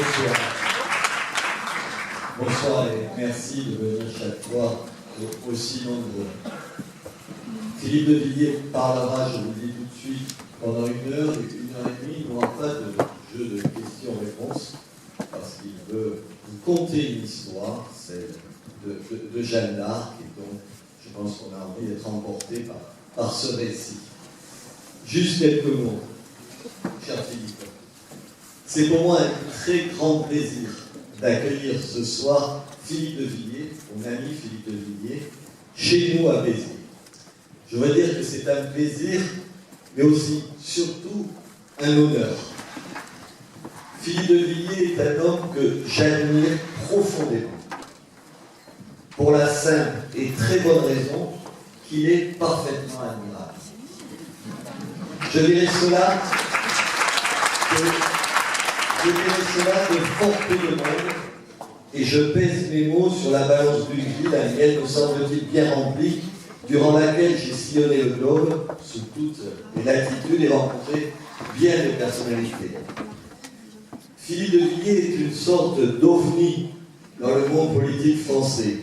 Bonsoir. Bonsoir et merci de venir chaque fois aussi nombreux. Philippe de Villiers parlera, je vous le dis tout de suite, pendant 1 heure et demie. Il n'y aura pas de jeu de questions-réponses parce qu'il veut vous conter une histoire, celle de Jeanne d'Arc, et donc je pense qu'on a envie d'être emporté par ce récit. Juste quelques mots, cher Philippe. C'est pour moi un très grand plaisir d'accueillir ce soir Philippe de Villiers, mon ami Philippe de Villiers, chez nous à Béziers. Je veux dire que c'est un plaisir, mais aussi, surtout, un honneur. Philippe de Villiers est un homme que j'admire profondément, pour la simple et très bonne raison qu'il est parfaitement admirable. Je dirais cela de fort peu de monde, et je pèse mes mots sur la balance d'une vie, la mienne me semble-t-il bien remplie, durant laquelle j'ai sillonné le globe, sous toutes les latitudes, et rencontré bien de personnalités. Philippe de Villiers est une sorte d'ovni dans le monde politique français.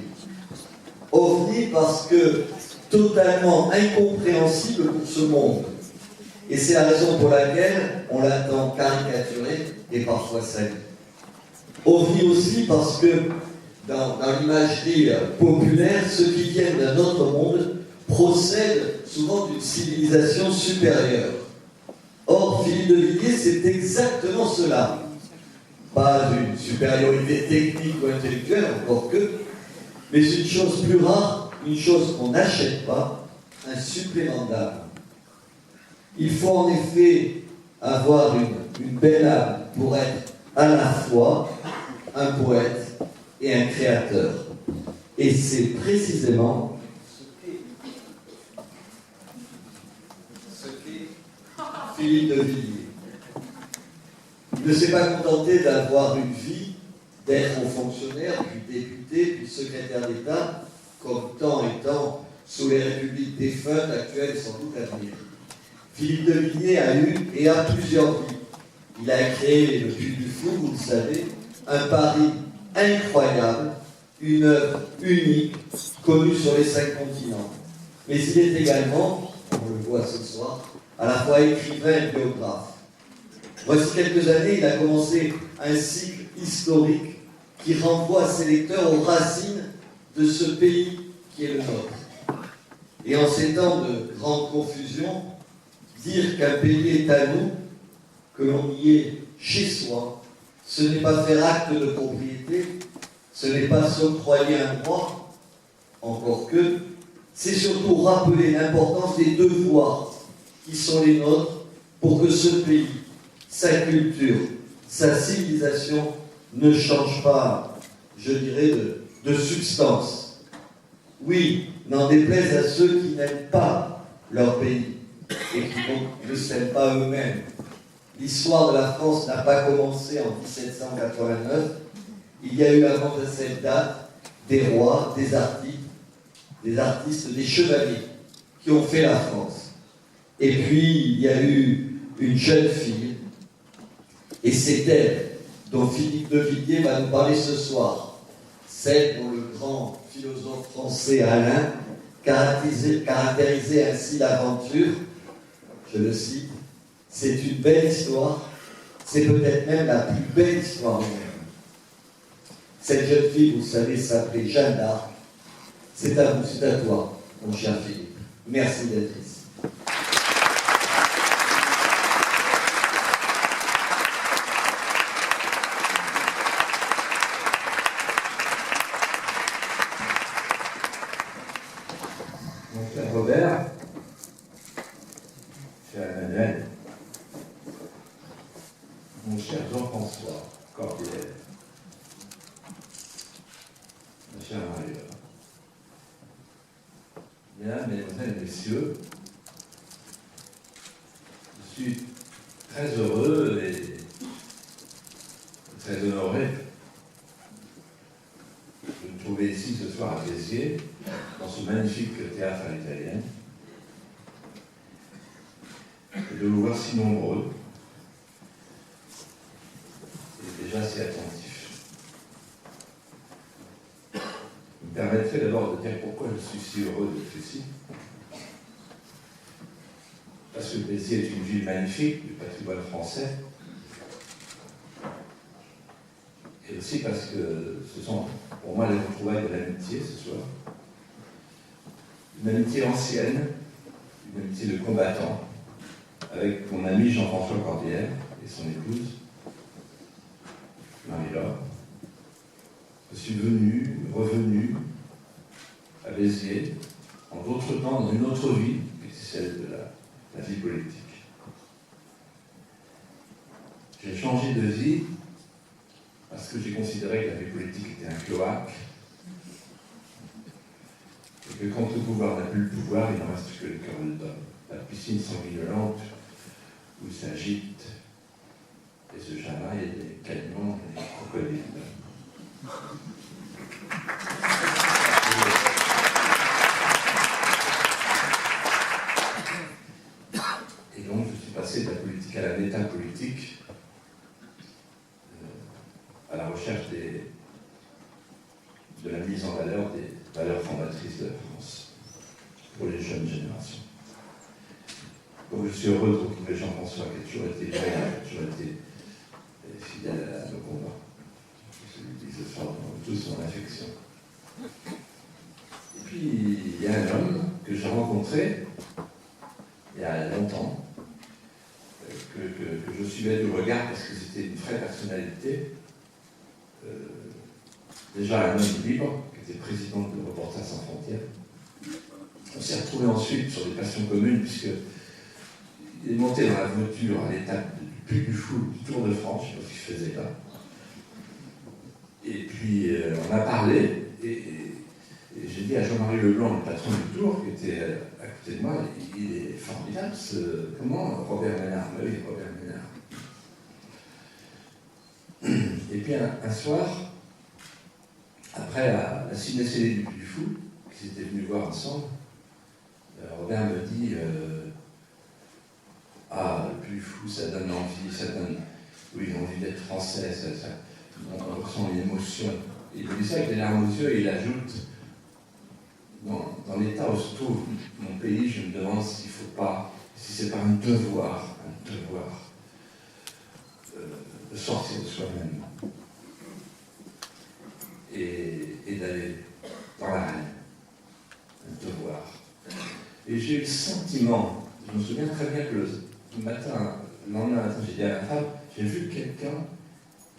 OVNI parce que totalement incompréhensible pour ce monde. Et c'est la raison pour laquelle on l'attend caricaturé et parfois sali. OVNI aussi parce que dans l'imagerie populaire, ceux qui viennent d'un autre monde procèdent souvent d'une civilisation supérieure. Or, Philippe de Villiers, c'est exactement cela. Pas une supériorité technique ou intellectuelle, encore que, mais une chose plus rare, une chose qu'on n'achète pas, un supplément d'âme. Il faut en effet avoir une belle âme pour être à la fois un poète et un créateur. Et c'est précisément ce qu'est Philippe de Villiers. Il ne s'est pas contenté d'avoir une vie, d'être haut fonctionnaire, puis député, puis secrétaire d'État, comme tant et tant sous les républiques défuntes actuelles sans doute à venir. Philippe de Villiers a eu et a plusieurs vies. Il a créé le Puy du Fou, vous le savez, un pari incroyable, une œuvre unique, connue sur les 5 continents. Mais il est également, on le voit ce soir, à la fois écrivain et biographe. Voici quelques années, il a commencé un cycle historique qui renvoie ses lecteurs aux racines de ce pays qui est le nôtre. Et en ces temps de grande confusion, dire qu'un pays est à nous, que l'on y est chez soi, ce n'est pas faire acte de propriété, ce n'est pas s'octroyer un droit, encore que, c'est surtout rappeler l'importance des devoirs qui sont les nôtres pour que ce pays, sa culture, sa civilisation ne changent pas, je dirais, de substance. Oui, n'en déplaise à ceux qui n'aiment pas leur pays et qui ne s'aiment pas eux-mêmes. L'histoire de la France n'a pas commencé en 1789. Il y a eu avant de cette date des rois, des artistes, des chevaliers qui ont fait la France. Et puis, il y a eu une jeune fille, et c'est elle dont Philippe de Villiers va nous parler ce soir. Celle dont le grand philosophe français Alain caractérisait ainsi l'aventure, je le cite, c'est une belle histoire, c'est peut-être même la plus belle histoire du monde. Cette jeune fille, vous savez, s'appelait Jeanne d'Arc. C'est à vous, c'est à toi, mon cher Philippe. Merci d'être ici. Mon cher Robert, cher Emmanuel, mon cher Jean-François Corbière, ma chère Marie, mesdames, mesdemoiselles et messieurs, je suis très heureux et très honoré de me trouver ici ce soir à Béziers, dans ce magnifique théâtre à l'italienne, et de vous voir si nombreux, et déjà si attentifs suis si heureux d'être ici. Parce que Béziers est une ville magnifique du patrimoine français. Et aussi parce que ce sont pour moi les retrouvailles de l'amitié ce soir. Une amitié ancienne, une amitié de combattant, avec mon ami Jean-François Corbière et son épouse, Marie-Laure. Je suis revenu à Béziers, en d'autres temps, dans une autre vie, qui était celle de la vie politique. J'ai changé de vie parce que j'ai considéré que la vie politique était un cloaque, et que quand le pouvoir n'a plus le pouvoir, il n'en reste que le cœur de l'homme. La piscine sanguinolente où il s'agite et se chamaille des caïmans et des crocodiles. Et donc je suis passé de la politique à la métapolitique, à la recherche de la mise en valeur des valeurs fondatrices de la France pour les jeunes générations. Donc je suis heureux de retrouver Jean-François qui a toujours été loyal, qui a toujours été fidèle à nos combats. Je lui dis ce soir, dans toute son affection. Et puis il y a un homme que j'ai rencontré il y a longtemps, que je suivais du regard parce que c'était une vraie personnalité. Déjà un homme libre, qui était président de Reporters sans frontières. On s'est retrouvés ensuite sur des passions communes, puisqu'il est monté dans la voiture à l'étape du Puy du Fou, du Tour de France, je ne sais pas ce qu'il faisait là. Et puis on a parlé, et j'ai dit à Jean-Marie Leblanc, le patron du Tour, qui était à côté de moi, il est formidable, comment Robert Ménard? Oui, Robert Ménard. Et puis un soir, après la ciné-cellule du Puy du Fou, qu'ils étaient venus voir ensemble, Robert me dit ah, le Puy du Fou, ça donne envie, envie d'être français, on ressent une émotion. Il me dit ça avec les larmes aux yeux et il ajoute dans l'état où se trouve mon pays, je me demande s'il ne faut pas, si c'est pas un devoir de sortir de soi-même et d'aller dans l'arène. Un devoir. Et j'ai eu le sentiment, je me souviens très bien que le lendemain matin, j'ai dit à ma femme, j'ai vu quelqu'un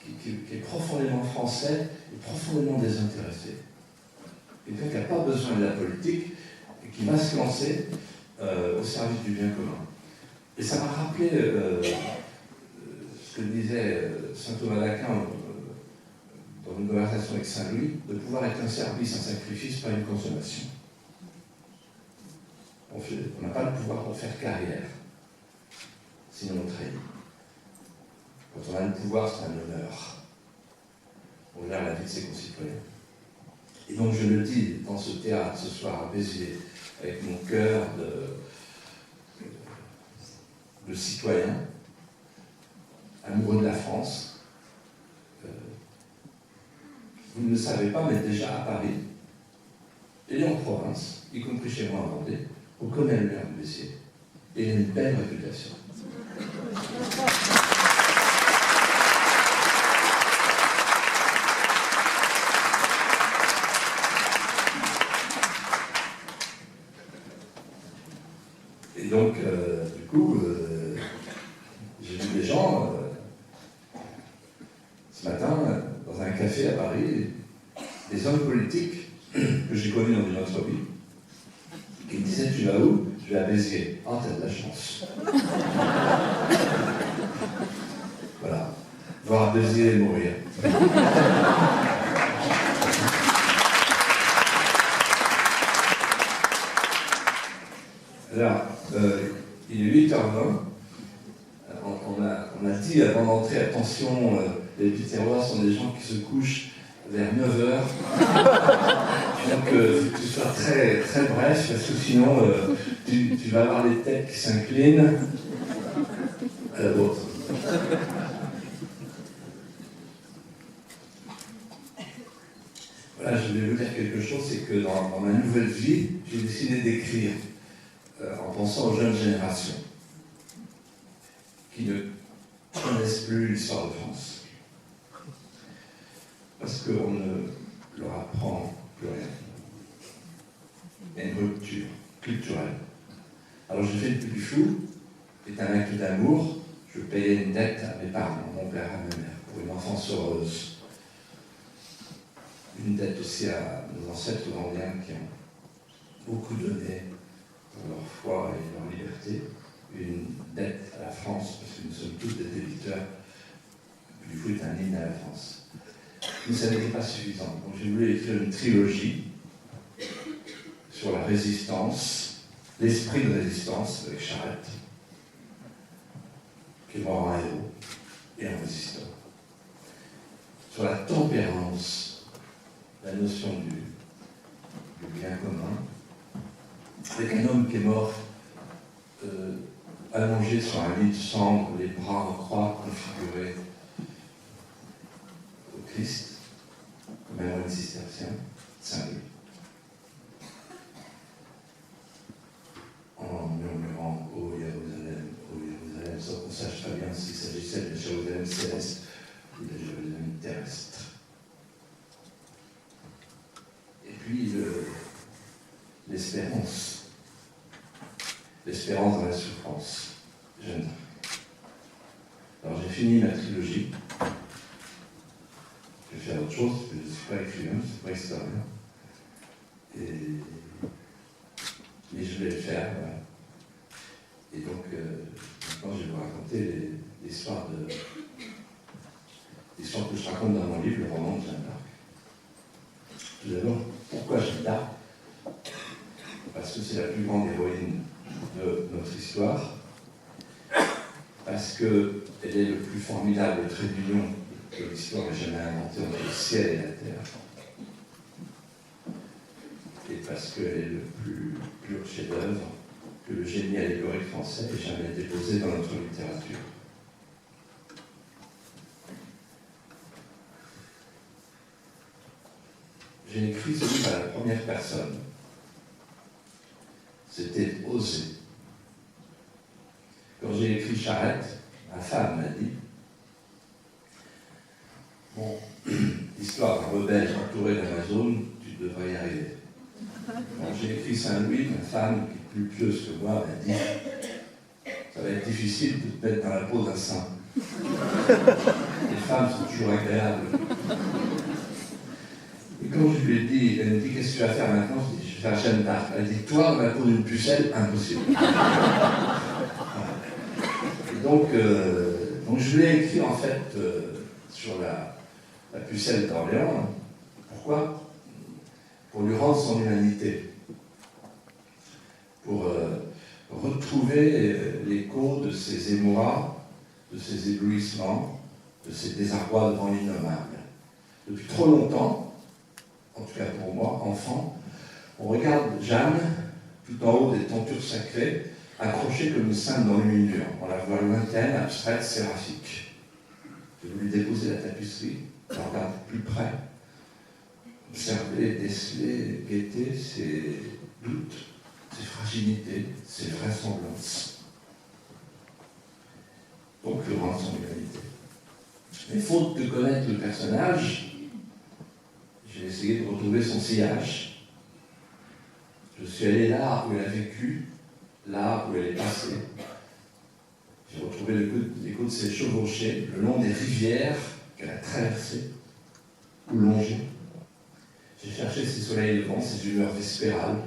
qui est profondément français et profondément désintéressé. Quelqu'un qui n'a pas besoin de la politique et qui va se lancer au service du bien commun. Et ça m'a rappelé ce que disait saint Thomas d'Aquin dans une conversation avec Saint-Louis, de pouvoir être un service, un sacrifice, pas une consommation. On n'a pas le pouvoir pour faire carrière, sinon on trahit. Quand on a le pouvoir, c'est un honneur. On gère la vie de ses concitoyens. Et donc je le dis dans ce théâtre ce soir à Béziers, avec mon cœur de citoyen, amoureux de la France. Vous ne le savez pas, mais déjà à Paris, et en province, y compris chez moi en Vendée, on connaît le maire de Béziers. Et il a une belle réputation. Et donc, du coup, j'ai vu des gens ce matin dans un café à Paris, des hommes politiques que j'ai connus dans une autre vie, qui me disaient: tu vas où? Je vais à Béziers. Ah, t'as de la chance. Voilà. Voir Béziers et mourir. Alors, il est 8h20. On a dit avant d'entrer, attention, les Biterrois sont des gens qui se couchent vers 9h. Donc, faut que tu sois très, très bref, parce que sinon, tu vas avoir les têtes qui s'inclinent à la vôtre. Voilà, je vais vous dire quelque chose, c'est que que dans ma nouvelle vie, j'ai décidé d'écrire en pensant aux jeunes générations qui ne connaissent plus l'histoire de France. Parce qu'on ne leur apprend plus rien. Il y a une rupture culturelle. Alors j'ai fait le plus fou, c'est un acte d'amour, je payais une dette à mes parents, à mon père, à ma mère, pour une enfance heureuse. Une dette aussi à nos ancêtres vendéens qui ont beaucoup donné pour leur foi et leur liberté. Une dette à la France, parce que nous sommes tous des débiteurs. Du coup, c'est un hymne à la France. Mais ça n'était pas suffisant. Donc j'ai voulu écrire une trilogie sur la résistance, l'esprit de résistance avec Charette, qui est mort en héros et en résistant. Sur la tempérance, la notion du bien commun, avec un homme qui est mort allongé sur un lit de cendre, les bras en croix configurés au Christ, comme un moine cistercien, Saint-Louis. En murmurant « Ô Jérusalem, sans qu'on sache très bien s'il s'agissait de la Jérusalem céleste ou de la Jérusalem terrestre. Et puis l'espérance dans la souffrance. Jeanne d'Arc. Alors j'ai fini ma trilogie. Je vais faire autre chose, parce que je ne suis pas écrivain, je ne suis pas historien. Mais je voulais le faire, voilà. Et donc, maintenant, je vais vous raconter l'histoire que je raconte dans mon livre, le roman de Jeanne d'Arc. Tout d'abord, pourquoi Jeanne d'Arc? Parce que c'est la plus grande héroïne de notre histoire, parce qu'elle est le plus formidable trait d'union que l'histoire ait jamais inventé entre le ciel et la terre, et parce qu'elle est le plus pur chef-d'œuvre que le génie allégorique français ait jamais déposé dans notre littérature. J'ai écrit ce livre à la première personne. C'était osé. Quand j'ai écrit Charette, ma femme m'a dit « Bon, l'histoire d'un rebelle entouré d'Amazon, tu devrais y arriver. » Quand j'ai écrit Saint-Louis, ma femme, qui est plus pieuse que moi, m'a dit « Ça va être difficile de te mettre dans la peau d'un saint. Les femmes sont toujours agréables. » Et quand je lui ai dit, elle me dit « Qu'est-ce que tu vas faire maintenant ?» Je dis « Je vais faire Jeanne d'Arc. » Elle dit « Toi, dans la peau d'une pucelle, impossible. » Donc, je l'ai écrit en fait sur la pucelle d'Orléans. Pourquoi? Pour lui rendre son humanité. Pour retrouver l'écho de ses émois, de ses éblouissements, de ses désarrois devant l'innommable. Depuis trop longtemps, en tout cas pour moi, enfant, on regarde Jeanne, tout en haut des tentures sacrées, accrochée comme une sainte dans le milieu. On la voit lointaine, abstraite, séraphique. J'ai voulu déposer la tapisserie, la regarder plus près, observer, déceler, guetter ses doutes, ses fragilités, ses vraisemblances. Donc, le rendre son humanité. Mais faute de connaître le personnage, j'ai essayé de retrouver son sillage. Je suis allé là où elle a vécu, là où elle est passée. J'ai retrouvé l'écho de ses chevauchées le long des rivières qu'elle a traversées ou longées. J'ai cherché ses soleils levants, ses humeurs vespérales.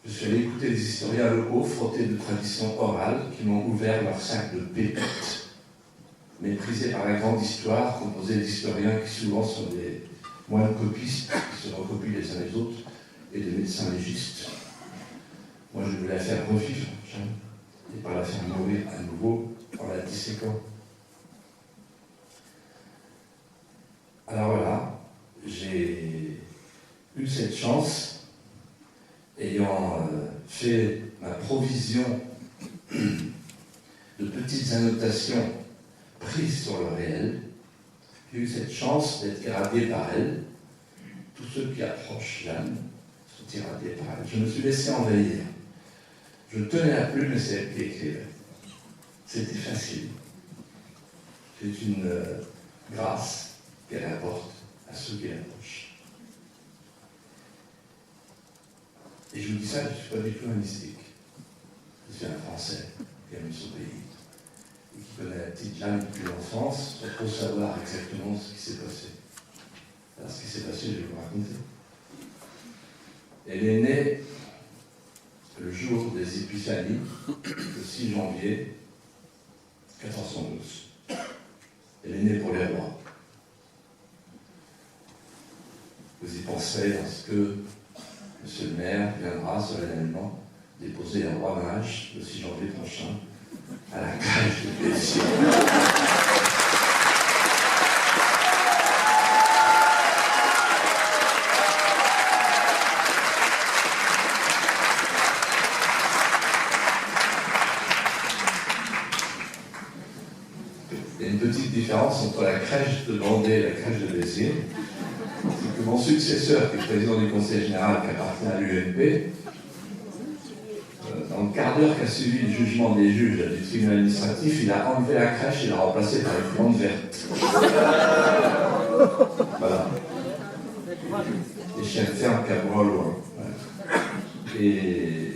Je suis allé écouter des historiens locaux frottés de traditions orales qui m'ont ouvert leur sac de pépites, méprisés par la grande histoire composée d'historiens qui souvent sont des moines copistes qui se recopient les uns les autres et des médecins légistes. Moi, je voulais la faire revivre, Jeanne, et pas la faire mourir à nouveau en la disséquant. Alors voilà, j'ai eu cette chance, ayant fait ma provision de petites annotations prises sur le réel, j'ai eu cette chance d'être irradié par elle, tous ceux qui approchent Jeanne sont irradiés par elle. Je me suis laissé envahir. Je tenais la plume et c'est elle qui écrivait. C'était facile. C'est une grâce qu'elle apporte à ceux qui l'approchent. Et je vous dis ça, je ne suis pas du tout un mystique. Je suis un Français qui aime son pays et qui connaît la petite Jeanne depuis l'enfance pour savoir exactement ce qui s'est passé. Alors ce qui s'est passé, je vais vous raconter. Elle est née le jour des Épiphanies, le 6 janvier 1412. Elle est née pour les rois. Vous y penserez lorsque Monsieur le maire viendra solennellement déposer les rois mages le 6 janvier prochain à la crèche de Béziers. Il y a une petite différence entre la crèche de Vendée et la crèche de Béziers. C'est que mon successeur, qui est président du conseil général, qui appartient à l'UMP, dans le quart d'heure qui a suivi le jugement des juges du tribunal administratif, il a enlevé la crèche et l'a remplacée par une plante verte. Voilà. Les chiens de ferme qui aboient au loin. Voilà. Et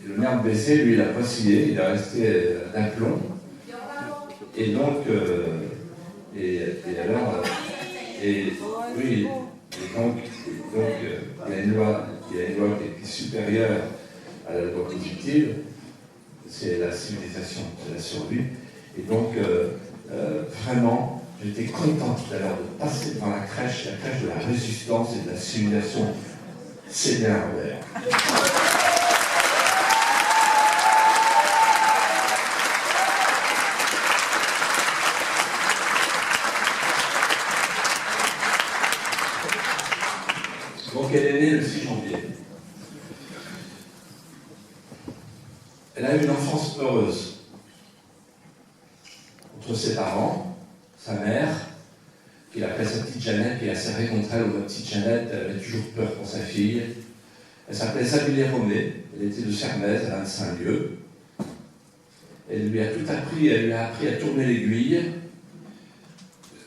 le maire de Béziers, lui, il a pas signé, il est resté d'aplomb. Et donc, oui, il y a une loi qui est supérieure à la loi positive, c'est la civilisation, c'est la survie. Et donc, vraiment, j'étais content tout à l'heure de passer dans la crèche de la résistance et de la civilisation. C'est bien ouvert. Donc elle est née le 6 janvier. Elle a eu une enfance heureuse. Entre ses parents, sa mère, qui l'appelait sa petite Jeannette, qui la servait contre elle, ou ma petite Jeannette, elle avait toujours peur pour sa fille. Elle s'appelait Sabine Romé, elle était de Sermez, à 25 lieues. Elle lui a tout appris, elle lui a appris à tourner l'aiguille,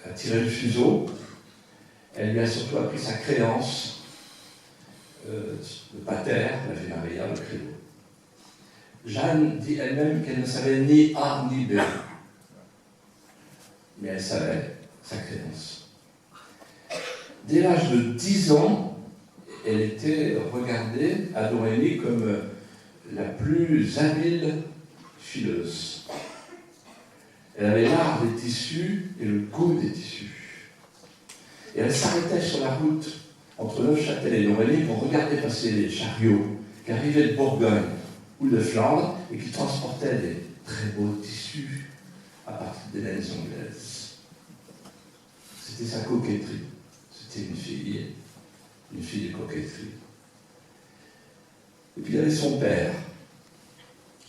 à tirer le fuseau. Elle lui a surtout appris sa créance, le pater, l'Ave Maria, le credo. Jeanne dit elle-même qu'elle ne savait ni A ni B, mais elle savait sa créance. Dès l'âge de 10 ans, elle était regardée à Dorémy comme la plus habile fileuse. Elle avait l'art des tissus et le goût des tissus. Et elle s'arrêtait sur la route entre Neufchâtel et Dorémy pour regarder passer les chariots qui arrivaient de Bourgogne ou de Flandre et qui transportaient des très beaux tissus à partir des laines anglaises. C'était sa coquetterie. C'était une fille de coquetterie. Et puis il y avait son père,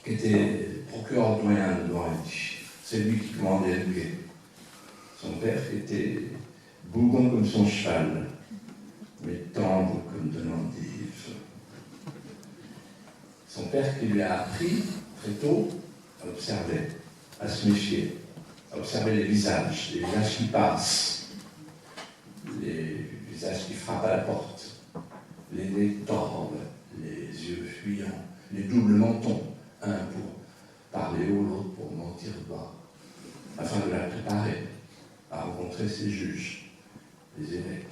qui était procureur doyen de Dorémy. C'est lui qui commandait le quai. Son père était bougon comme son cheval, mais tendre comme de l'endive. Son père qui lui a appris très tôt à observer, à se méfier, à observer les visages qui passent, les visages qui frappent à la porte, les nez torves, les yeux fuyants, les doubles mentons, un pour parler haut, l'autre pour mentir bas, afin de la préparer à rencontrer ses juges, les évêques.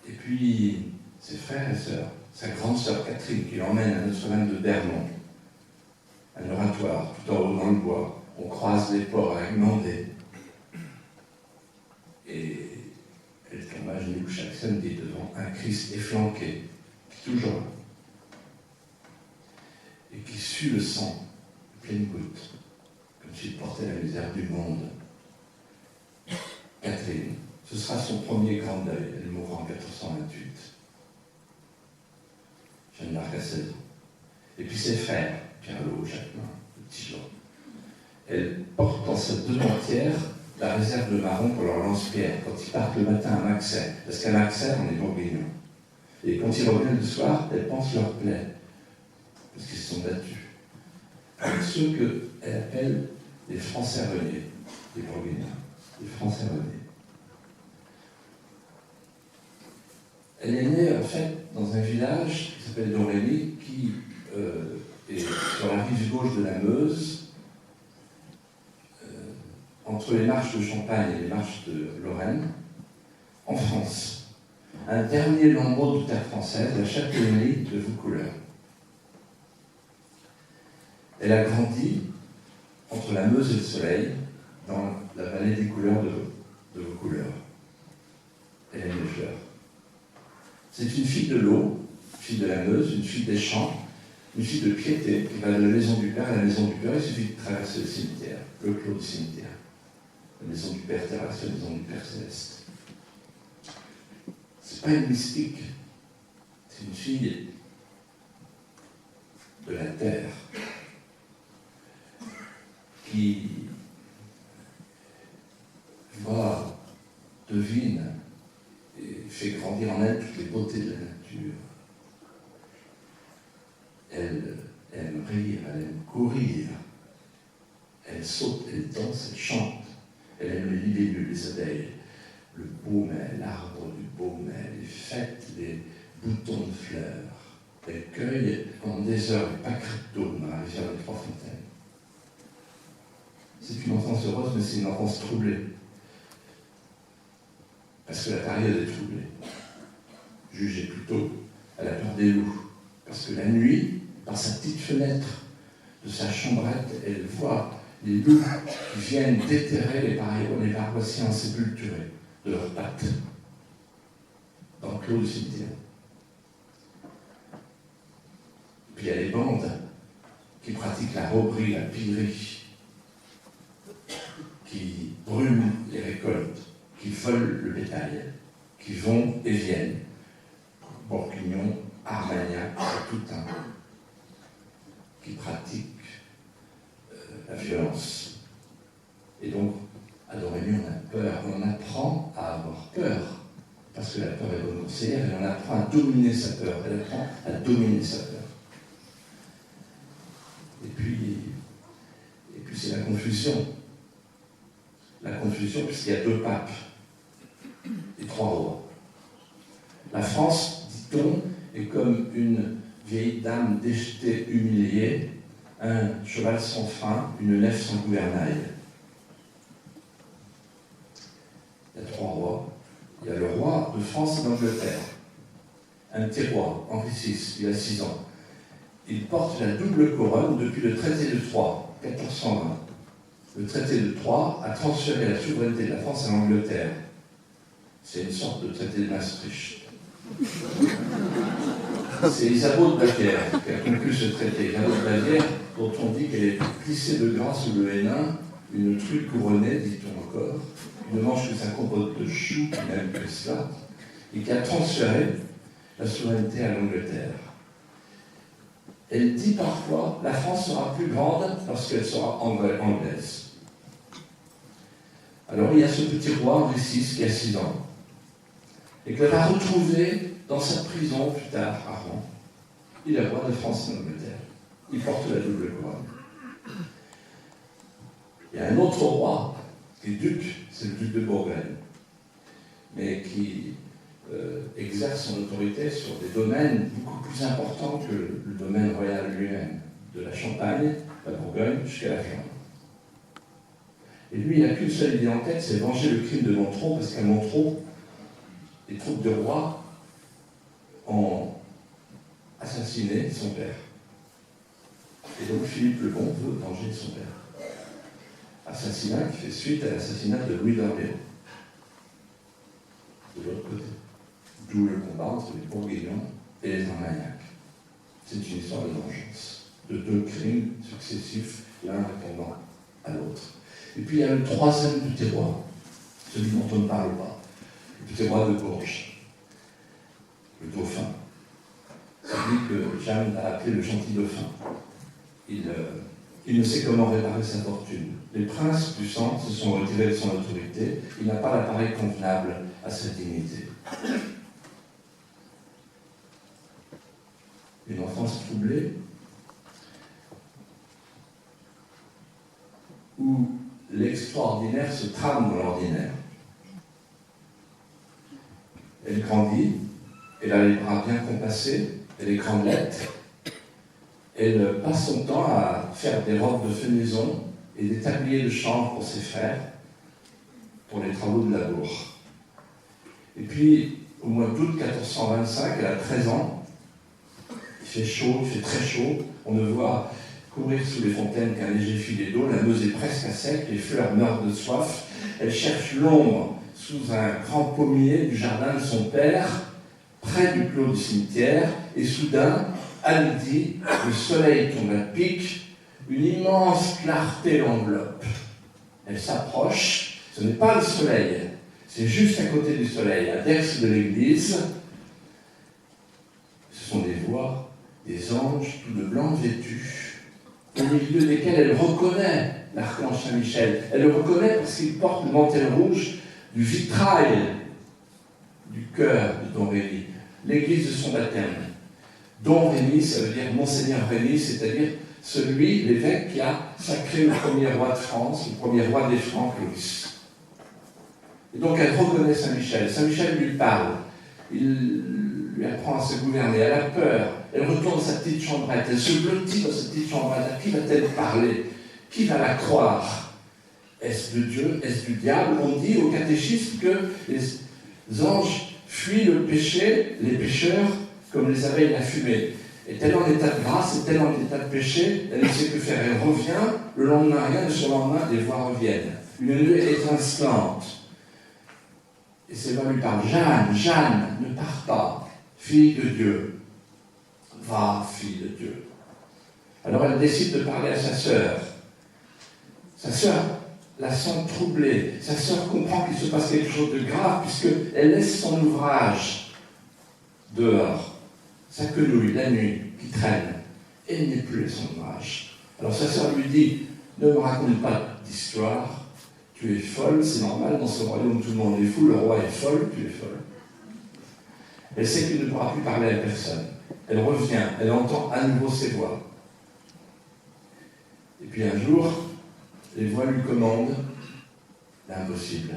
Et puis, ses frères et sœurs, sa grande sœur Catherine, qui l'emmène à Notre-Dame de Bermond, un oratoire tout en haut dans le bois. On croise les ports à Gmandé. Et elle tombe à genoux chaque samedi devant un Christ efflanqué, toujours, et qui sue le sang de pleine goutte, comme s'il portait la misère du monde. Catherine, ce sera son premier grand deuil. Elle mourra en 1428. Jeanne d'Arc à 16 ans. Et puis ses frères, Pierre-Lot, Jacquemin, le petit Jean. Elle porte dans sa dementière la réserve de marrons pour leur lance-pierre, quand ils partent le matin à Maxey, parce qu'à Maxey, on est bourguignons. Et quand ils reviennent le soir, elles pansent leur plaie, parce qu'ils se sont battus. Avec ceux qu'elle appelle les Français reniés, les bourguignons, les Français reniés. Elle est née, en fait, dans un village qui s'appelle Domrémy, qui est sur la rive gauche de la Meuse, entre les marches de Champagne et les marches de Lorraine, en France. Un dernier lambeau de terre française, la châtellenie de Vaucouleurs. Elle a grandi entre la Meuse et le Soleil, dans la vallée des couleurs de Vaucouleurs. Elle aime les fleurs. C'est une fille de l'eau, une fille de la Meuse, une fille des champs, une fille de piété qui va de la maison du Père à la maison du Père. Il suffit de traverser le cimetière, le clos du cimetière. La maison du Père terrestre, la maison du Père céleste. C'est pas une mystique, c'est une fille de la terre qui voit, devine et fait grandir en elle toutes les beautés de la nature. Elle aime rire, elle aime courir, elle saute, elle danse, elle chante. Elle aime les libellules, les abeilles, le baumet, l'arbre du baumet, les fêtes, les boutons de fleurs. Elle cueille pendant des heures les pâquerettes d'eau dans la rivière des Trois-Fontaines. C'est une enfance heureuse, mais c'est une enfance troublée. Parce que la période est troublée. Jugez plutôt à la peur des loups. Parce que la nuit, par sa petite fenêtre de sa chambrette, elle voit les loups qui viennent déterrer les paroissiens sépulturés de leurs pattes dans le clos du cimetière. Puis il y a les bandes qui pratiquent la robberie, la pillerie, qui brûlent les récoltes, qui volent le bétail, qui vont et viennent. Bourguignon, Armagnac, tout un, qui pratiquent la violence. Et donc, à Domrémy, on a peur, on apprend à avoir peur, parce que la peur est bonne conseillère, et on apprend à dominer sa peur, elle apprend à dominer sa peur. Et puis c'est la confusion. La confusion, puisqu'il y a 2 papes et 3 rois. La France, dit-on, est comme une vieille dame déjetée, humiliée, un cheval sans frein, une nef sans gouvernail. Il y a 3 rois. Il y a le roi de France et d'Angleterre, un petit roi, Henri VI, il a 6 ans. Il porte la double couronne depuis le traité de Troyes, 1420. Le traité de Troyes a transféré la souveraineté de la France à l'Angleterre. C'est une sorte de traité de Maastricht. C'est Isabeau de Bavière qui a conclu ce traité. Isabeau de Bavière, dont on dit qu'elle est plissée de gras sous le Hénin, une truie couronnée, dit-on encore, qui ne mange que sa compote de choux, qui n'aime que cela, et qui a transféré la souveraineté à l'Angleterre. Elle dit parfois la France sera plus grande lorsqu'elle sera anglaise. Alors il y a ce petit roi, Henri VI, qui a 6 ans, et qu'elle va retrouver dans sa prison plus tard à Rouen. Il est roi de France et d'Angleterre. Il porte la double couronne. Il y a un autre roi qui est duc, c'est le duc de Bourgogne, mais qui exerce son autorité sur des domaines beaucoup plus importants que le domaine royal lui-même, de la Champagne, la Bourgogne, jusqu'à la Flandre. Et lui, il n'a qu'une seule idée en tête, c'est venger le crime de Montrond, parce qu'à Montrond, les troupes de roi ont assassiné son père. Et donc Philippe le Bon veut venger son père. Assassinat qui fait suite à l'assassinat de Louis d'Orléans. De l'autre côté. D'où le combat entre les Bourguignons et les Armagnacs. C'est une histoire de vengeance, de 2 crimes successifs, l'un répondant à l'autre. Et puis il y a le 3e petit roi, celui dont on ne parle pas, le petit roi de Bourges, le dauphin. Celui que Jeanne a appelé le gentil dauphin. Il il ne sait comment réparer sa fortune. Les princes puissants se sont retirés de son autorité. Il n'a pas l'appareil convenable à sa dignité. Une enfance troublée, où l'extraordinaire se trame dans l'ordinaire. Elle grandit, elle a les bras bien compassés, elle est grandelette, elle passe son temps à faire des robes de fenaison et des tabliers de chanvre pour ses frères, pour les travaux de labour. Et puis, au mois d'août 1425, elle a 13 ans, il fait chaud, il fait très chaud, on ne voit courir sous les fontaines qu'un léger filet d'eau, la Meuse est presque à sec, les fleurs meurent de soif, elle cherche l'ombre sous un grand pommier du jardin de son père, près du clos du cimetière, et soudain, à midi, le soleil tombe à pic, une immense clarté l'enveloppe. Elle s'approche, ce n'est pas le soleil, c'est juste à côté du soleil, à l'ex de l'église. Ce sont des voix, des anges, tout de blanc vêtus, au milieu desquels elle reconnaît l'archange Saint-Michel. Elle le reconnaît parce qu'il porte le mantel rouge du vitrail du cœur de Don Rémy, l'église de son baptême. Don Rémy, ça veut dire Monseigneur Rémy, c'est-à-dire celui, l'évêque, qui a sacré le premier roi de France, le premier roi des Francs, Louis. Et donc elle reconnaît Saint-Michel. Saint-Michel lui parle. Il lui apprend à se gouverner. Elle a peur. Elle retourne dans sa petite chambrette. Elle se blottit dans sa petite chambrette. À qui va-t-elle parler? Qui va la croire? Est-ce de Dieu? Est-ce du diable? On dit au catéchisme que les anges fuient le péché, les pécheurs, comme les abeilles la fumée. Est-elle en état de grâce? Est-elle en état de péché? Elle ne sait que faire. Elle revient. Le lendemain, rien de son lendemain, des voix reviennent. Une nuée étincelante. Et ces voix lui parlent. Jeanne, Jeanne, ne pars pas. Fille de Dieu. Va, fille de Dieu. Alors elle décide de parler à sa sœur. Sa sœur la sent troublée. Sa sœur comprend qu'il se passe quelque chose de grave puisqu'elle laisse son ouvrage dehors. Sa quenouille, la nuit, qui traîne. Et elle n'est plus à son ouvrage. Alors sa sœur lui dit, ne me raconte pas d'histoire. Tu es folle, c'est normal, dans ce royaume tout le monde est fou, le roi est folle, tu es folle. Elle sait qu'il ne pourra plus parler à personne. Elle revient, elle entend à nouveau ses voix. Et puis un jour, les voix lui commandent l'impossible.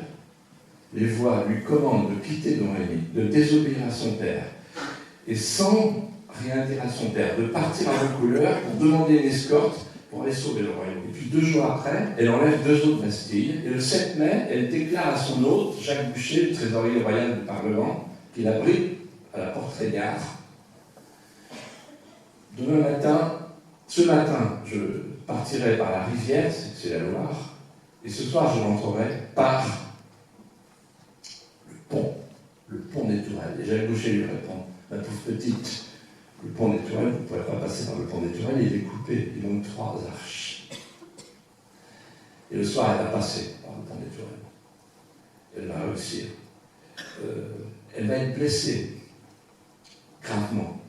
Les voix lui commandent de quitter Don Rémy, de désobéir à son père, et sans rien dire à son père, de partir à Vaucouleurs pour demander une escorte pour aller sauver le royaume. Et puis 2 jours après, elle enlève 2 autres Bastilles, et le 7 mai, elle déclare à son hôte, Jacques Buchet, le trésorier royal du Parlement, qu'il abrite à la Porte-Régard. Ce matin, je partirai par la rivière, c'est la Loire, et ce soir, je rentrerai par le pont des Tourelles. Et Jacques Buchet lui répond, ma pauvre petite, le pont des Tourelles, vous ne pourrez pas passer par le pont des Tourelles, il est coupé, il manque 3 arches. Et le soir, elle va passer par le pont des Tourelles. Elle va réussir. Elle va être blessée, gravement.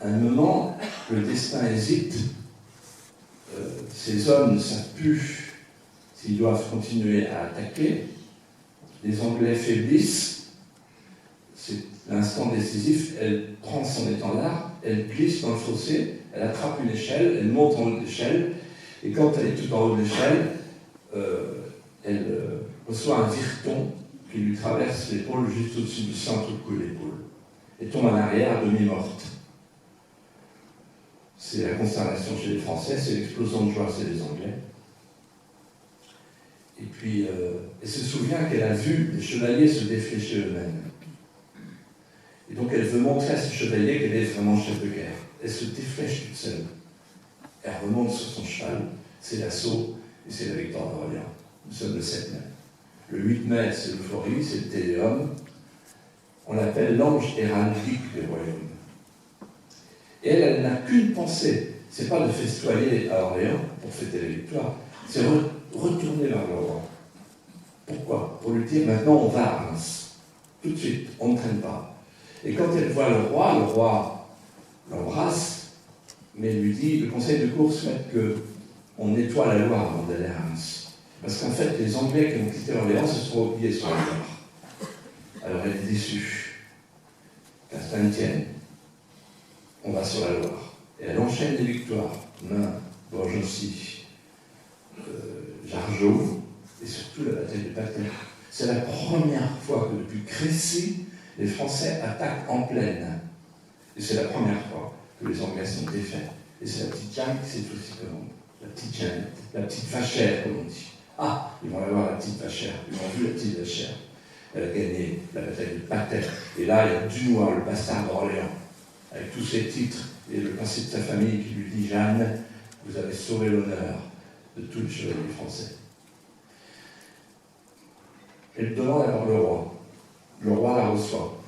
À un moment, le destin hésite. Ces hommes ne savent plus s'ils doivent continuer à attaquer. Les Anglais faiblissent. C'est l'instant décisif. Elle prend son étendard, elle glisse dans le fossé, elle attrape une échelle, elle monte en haut de l'échelle, et quand elle est tout en haut de l'échelle, elle reçoit un vireton qui lui traverse l'épaule juste au-dessus du centre du cou de l'épaule, et tombe en arrière à demi-morte. C'est la consternation chez les Français, c'est l'explosion de joie chez les Anglais. Et puis, elle se souvient qu'elle a vu les chevaliers se déflécher eux-mêmes. Et donc, elle veut montrer à ses chevaliers qu'elle est vraiment chef de guerre. Elle se déflèche toute seule. Elle remonte sur son cheval, c'est l'assaut et c'est la victoire d'Orléans. Nous sommes le 7 mai. Le 8 mai, c'est l'euphorie, c'est le Téléum. On l'appelle l'ange héraldique des royaumes. Et elle n'a qu'une pensée, c'est pas de festoyer à Orléans pour fêter la victoire, c'est retourner vers le roi. Pourquoi? Pour lui dire maintenant on va à Reims. Tout de suite, on ne traîne pas. Et quand elle voit le roi l'embrasse, mais lui dit, le conseil de cour souhaite qu'on nettoie la Loire avant d'aller à Reims. Parce qu'en fait, les Anglais qui ont quitté Orléans se sont repliés sur la Loire. Alors elle est déçue. Qu'à cela ne tienne, on va sur la Loire. Et elle enchaîne les victoires. Nain, Borgency, Jargeau, et surtout la bataille de Patay. C'est la première fois que depuis Crécy, les Français attaquent en plaine. Et c'est la première fois que les Anglais sont défaits. Et c'est la petite Jeanne qui s'est aussi commandée. La petite Jeanne, la petite vachère, comme on dit. Ah, ils vont avoir la petite vachère. Ils ont vu la petite vachère. Elle a gagné la bataille de Patay. Et là, il y a Dunois, le bastard d'Orléans, avec tous ses titres, et le principe de sa famille qui lui dit « Jeanne, vous avez sauvé l'honneur de tous les chevaliers français. » Elle demande alors le roi. Le roi la reçoit.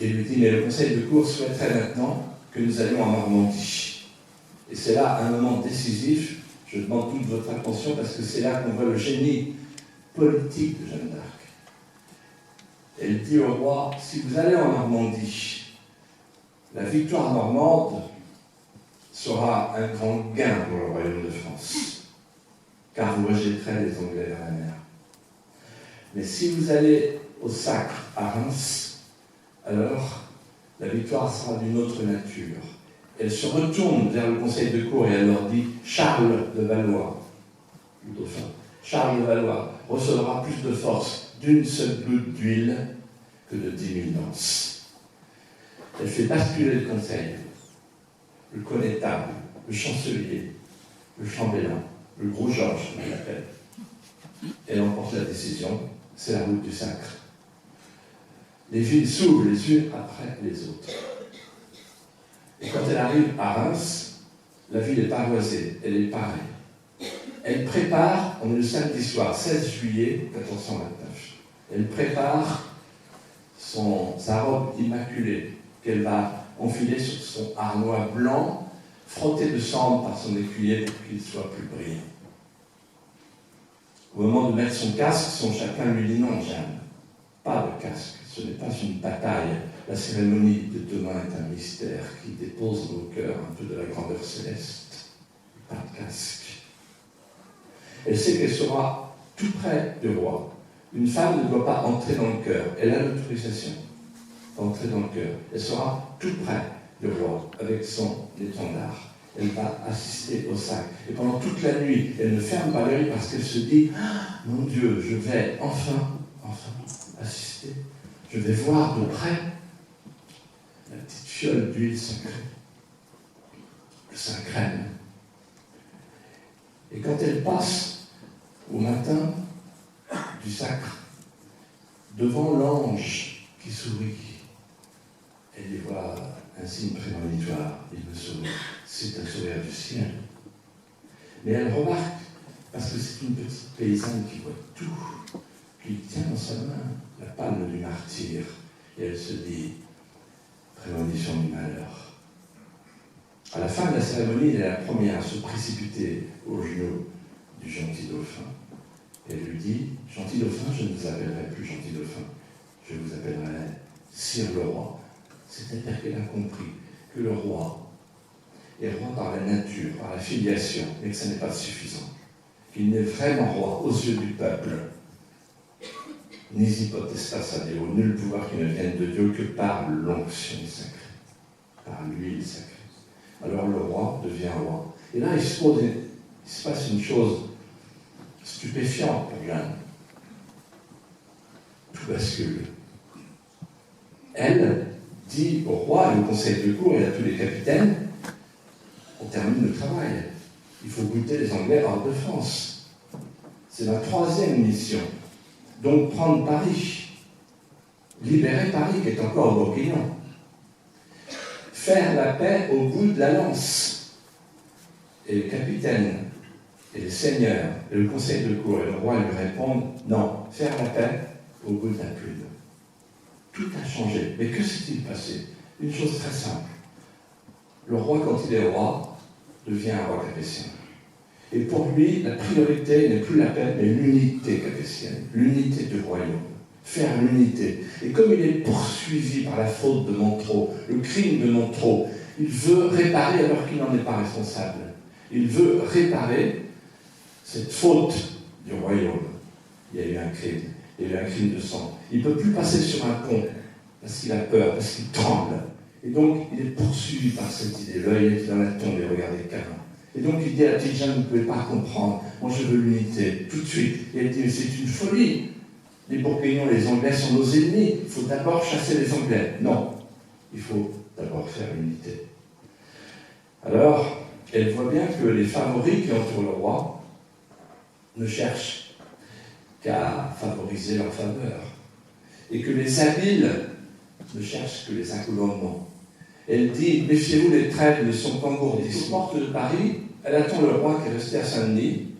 Et lui dit « Mais le conseil de cour souhaiterait maintenant que nous allions en Normandie. » Et c'est là un moment décisif. Je demande toute votre attention parce que c'est là qu'on voit le génie politique de Jeanne d'Arc. Elle dit au roi, si vous allez en Normandie, la victoire normande sera un grand gain pour le royaume de France, car vous rejetterez les Anglais vers la mer. Mais si vous allez au Sacre à Reims, alors la victoire sera d'une autre nature. Elle se retourne vers le conseil de cour et elle leur dit « Charles de Valois, le dauphin, Charles de Valois recevra plus de force d'une seule goutte d'huile que de 10 000 lances. » Elle fait basculer le conseil, le connétable, le chancelier, le chambellan, le gros Georges, comme on l'appelle. Elle emporte la décision, c'est la route du Sacre. Les villes s'ouvrent les unes après les autres. Et quand elle arrive à Reims, la ville est pavoisée, elle est parée. Elle prépare, on est le samedi soir, 16 juillet 1429, elle prépare sa robe immaculée qu'elle va enfiler sur son harnois blanc, frotté de cendre par son écuyer pour qu'il soit plus brillant. Au moment de mettre son casque, son chapelain lui dit « Non, Jeanne, pas de casque, ce n'est pas une bataille. La cérémonie de demain est un mystère qui dépose dans nos cœurs un peu de la grandeur céleste. Pas de casque. » Elle sait qu'elle sera tout près du roi. Une femme ne doit pas entrer dans le cœur. Elle a l'autorisation d'entrer dans le cœur. Elle sera tout près du roi avec son étendard. Elle va assister au sacre. Et pendant toute la nuit, elle ne ferme pas l'œil parce qu'elle se dit « Mon Dieu, je vais enfin assister. Je vais voir de près la petite fiole d'huile sacrée, le Saint-Crème. » Et quand elle passe au matin du sacre, devant l'ange qui sourit, elle y voit un signe prémonitoire, il me sourit. C'est un sourire du ciel. Mais elle remarque, parce que c'est une petite paysanne qui voit tout, qu'il tient dans sa main la palme du martyr, et elle se dit, prémonition du malheur. À la fin de la cérémonie, elle est la première à se précipiter aux genoux du gentil dauphin. Elle lui dit, gentil dauphin, je ne vous appellerai plus gentil dauphin, je vous appellerai sire le roi. C'est-à-dire qu'elle a compris que le roi est roi par la nature, par la filiation, mais que ce n'est pas suffisant. Qu'il n'est vraiment roi aux yeux du peuple. Nisi potestas ad Deo, nul pouvoir qui ne vienne de Dieu que par l'onction sacrée, par l'huile sacrée. Alors le roi devient roi. Et là, il se passe une chose stupéfiante pour Jeanne. Tout bascule. Elle dit au roi et au conseil de cour et à tous les capitaines, on termine le travail. Il faut goûter les Anglais hors de France. C'est ma 3e mission. Donc prendre Paris, libérer Paris qui est encore au Bourguignon, faire la paix au bout de la lance. Et les capitaines et les seigneurs et le conseil de cour et le roi lui répondent non, faire la paix au bout de la plume. Tout a changé. Mais que s'est-il passé? Une chose très simple. Le roi, quand il est roi, devient un roi capétien. Et pour lui, la priorité n'est plus la paix, mais l'unité capétienne, l'unité du royaume. Faire l'unité. Et comme il est poursuivi par la faute de Montereau, le crime de Montereau, Il veut réparer alors qu'il n'en est pas responsable. Il veut réparer cette faute du royaume. Il y a eu un crime. Il y a eu un crime de sang. Il ne peut plus passer sur un pont parce qu'il a peur, parce qu'il tremble. Et donc, il est poursuivi par cette idée. Là, il est dans la tombe et regardez Cain. Et donc, il dit à la petite Jeanne, vous ne pouvez pas comprendre. Moi, je veux l'unité, tout de suite. Et elle dit, mais c'est une folie. Les Bourguignons, les Anglais sont nos ennemis. Il faut d'abord chasser les Anglais. Non, il faut d'abord faire l'unité. Alors, elle voit bien que les favoris qui entourent le roi ne cherchent qu'à favoriser leur faveur. Et que les habiles ne cherchent que les incommodements. Elle dit, méfiez-vous, les trêves ne sont qu'engourdissements. Aux portes de Paris, elle attend le roi qui est resté à Saint-Denis.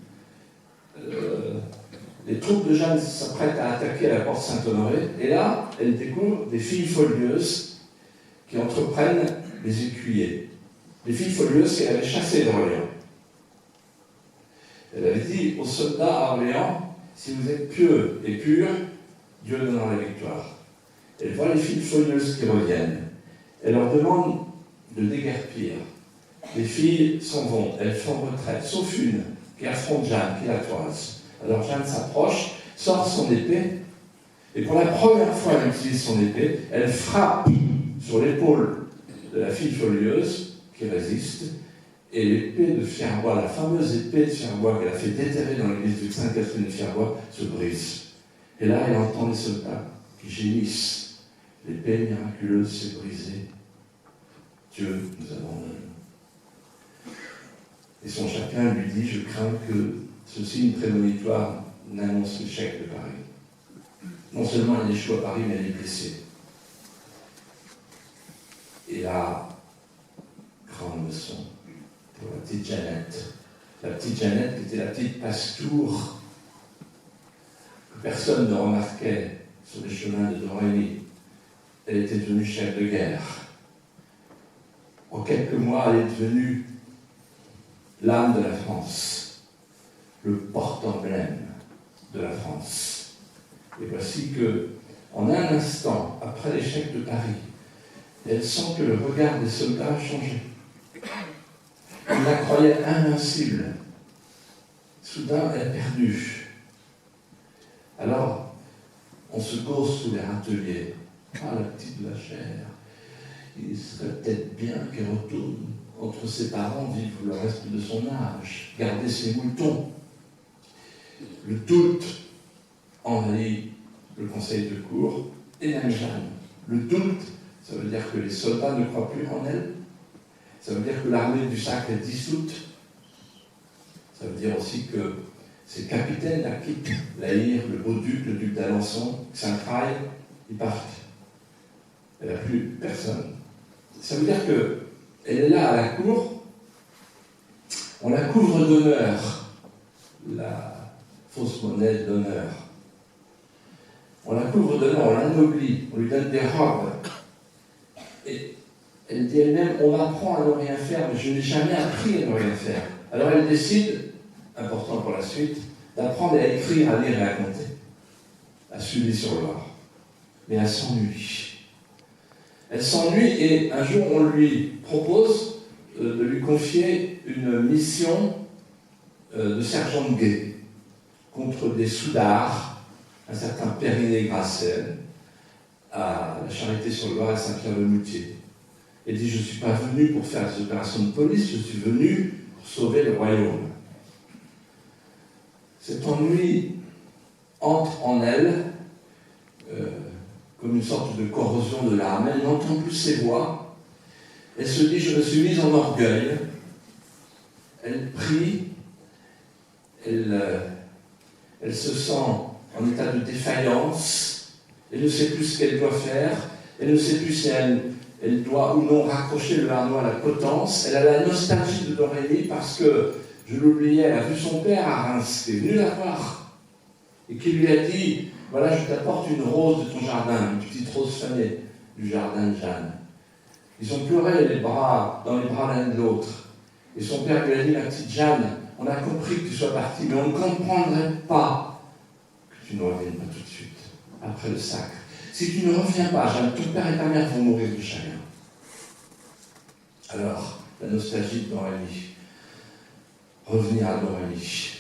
Les troupes de Jeanne s'apprêtent à attaquer à la porte Saint-Honoré. Et là, elle découvre des filles folieuses qui entreprennent les écuyers. Les filles folieuses qu'elle avait chassées d'Orléans. Elle avait dit aux soldats à Orléans, si vous êtes pieux et purs, Dieu donnera la victoire. Elle voit les filles folieuses qui reviennent. Elle leur demande de déguerpir. Les filles s'en vont, elles font retraite, sauf une qui affronte Jeanne, qui la toise. Alors Jeanne s'approche, sort son épée, et pour la première fois elle utilise son épée, elle frappe sur l'épaule de la fille folieuse qui résiste, et l'épée de Fierbois, la fameuse épée de Fierbois qu'elle a fait déterrer dans l'église de Sainte-Catherine de Fierbois, se brise. Et là, elle entend les soldats qui gémissent. L'épée miraculeuse s'est brisée. Dieu nous abandonne. Et son chacun lui dit, je crains que ce signe prémonitoire n'annonce l'échec de Paris. Non seulement elle échoue à Paris, mais elle est blessée. Et là, grande leçon pour la petite Jeannette. La petite Jeannette qui était la petite pastoure que personne ne remarquait sur les chemins de Domrémy. Elle était devenue chef de guerre. En quelques mois, elle est devenue l'âme de la France, le porte-emblème de la France. Et voici que, en un instant, après l'échec de Paris, elle sent que le regard des soldats a changé. On la croyait invincible. Soudain, elle est perdue. Alors, on se pose sous les râteliers. Ah, la petite vachère, il serait peut-être bien qu'elle retourne entre ses parents, vivre le reste de son âge, garder ses moutons. Le doute envahit le conseil de cour et même Jeanne. Le doute, ça veut dire que les soldats ne croient plus en elle. Ça veut dire que l'armée du Sacre est dissoute. Ça veut dire aussi que ses capitaines la quittent. La Hire, le Beau-Duc, le duc d'Alençon, Saint-Praille, ils partent. Elle n'a plus personne. Ça veut dire qu'elle est là à la cour, on la couvre d'honneur, la fausse monnaie d'honneur. On la couvre d'honneur, on l'anoblit, on lui donne des robes. Et elle dit elle-même, on m'apprend à ne rien faire, mais je n'ai jamais appris à ne rien faire. Alors elle décide, important pour la suite, d'apprendre à écrire, à lire et à compter, à Sully-sur-Loire. Mais elle s'ennuie. Elle s'ennuie et un jour on lui propose de lui confier une mission de sergent de guet contre des soudards, un certain Périnet-Gracel, à la Charité-sur-Loire et à Saint-Pierre-le-Moutier. Elle dit, je ne suis pas venu pour faire des opérations de police, je suis venu pour sauver le royaume. Cet ennui entre en elle comme une sorte de corrosion de l'âme. Elle n'entend plus ses voix. Elle se dit, je me suis mise en orgueil. Elle prie. Elle se sent en état de défaillance. Elle ne sait plus ce qu'elle doit faire. Elle ne sait plus si elle doit ou non raccrocher le harnais à la potence. Elle a la nostalgie de Domrémy parce que, je l'oubliais, elle a vu son père à Reims, qui est venu la voir, et qui lui a dit, voilà, je t'apporte une rose de ton jardin, une petite rose fanée du jardin de Jeanne. Ils ont pleuré dans les bras l'un de l'autre. Et son père lui a dit, ma petite Jeanne, on a compris que tu sois partie, mais on ne comprendrait pas que tu ne reviennes pas tout de suite, après le sacre. Si tu ne reviens pas, Jeanne, ton père et ta mère vont mourir de chagrin. Alors, la nostalgie de Dorémy. Revenir à Dorémy.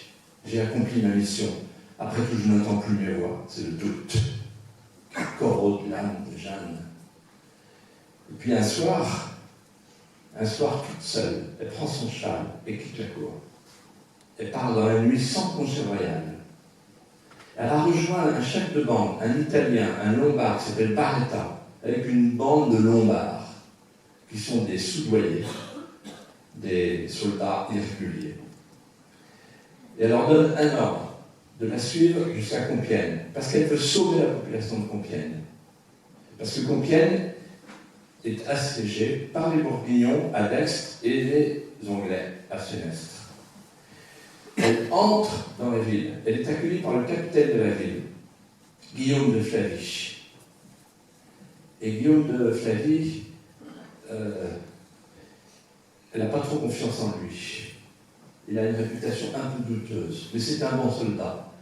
J'ai accompli ma mission. Après tout, je n'entends plus mes voix. C'est le doute qui corrode l'âme de Jeanne. Et puis un soir toute seule, elle prend son châle et quitte la cour. Elle part dans la nuit sans congé royal. Elle a rejoint un chef de bande, un Italien, un Lombard qui s'appelle Barretta, avec une bande de Lombards, qui sont des soudoyés, des soldats irréguliers. Et elle leur donne un ordre, de la suivre jusqu'à Compiègne, parce qu'elle veut sauver la population de Compiègne. Parce que Compiègne est assiégée par les Bourguignons à l'est et les Anglais à Sénestre. Elle entre dans la ville. Elle est accueillie par le capitaine de la ville, Guillaume de Flavie. Et Guillaume de Flavie, elle n'a pas trop confiance en lui. Il a une réputation un peu douteuse, mais c'est un bon soldat.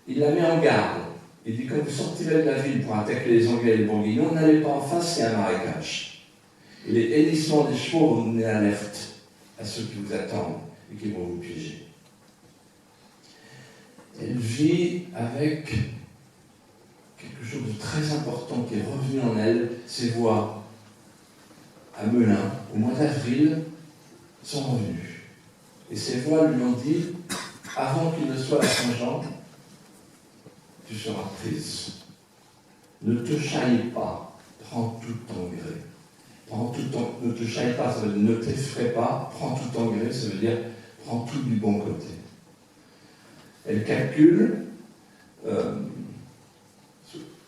Il la met en garde. Il dit, quand vous sortirez de la ville pour attaquer les Anglais et les Bourguignons, n'allez pas en face, c'est un marécage. Et les hennissements des chevaux vont donner alerte à ceux qui vous attendent et qui vont vous piéger. Elle vit avec quelque chose de très important qui est revenu en elle. Ses voix à Melun, au mois d'avril, sont revenues. Et ces voix lui ont dit, avant qu'il ne soit à Saint-Jean, tu seras prise. Ne te chaille pas, prends tout ton gré. Ne te chaille pas, ça veut dire ne t'effraie pas, prends tout ton gré, ça veut dire prends tout du bon côté. Elle calcule,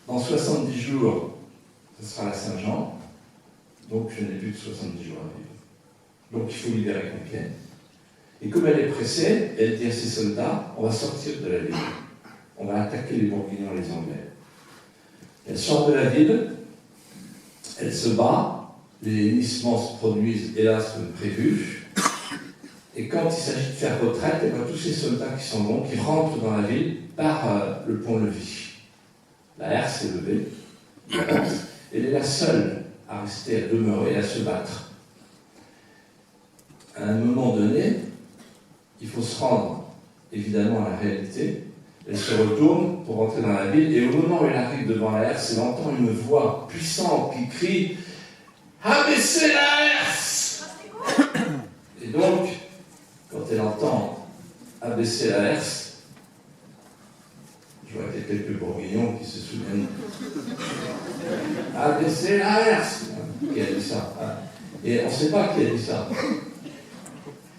dans 70 jours, ce sera la Saint-Jean, donc je n'ai plus que 70 jours à vivre. Donc il faut libérer Compiègne. Et comme elle est pressée, elle dit à ses soldats, on va sortir de la ville. On va attaquer les Bourguignons et les Anglais. Elle sort de la ville, elle se bat, les hennissements se produisent, hélas, comme prévu. Et quand il s'agit de faire retraite, et bien, tous ces soldats qui s'en vont, qui rentrent dans la ville par le pont-levis. La herse est levée. Elle est la seule à rester, à demeurer, à se battre. À un moment donné, il faut se rendre, évidemment, à la réalité. Elle se retourne pour rentrer dans la ville, et au moment où elle arrive devant la herse, elle entend une voix puissante qui crie « Abaissez la herse !» Et donc, quand elle entend abaisser la herse, je vois qu'il y a quelques bourguignons qui se souviennent. Abaisser la herse! Qui a dit ça? Et on ne sait pas qui a dit ça.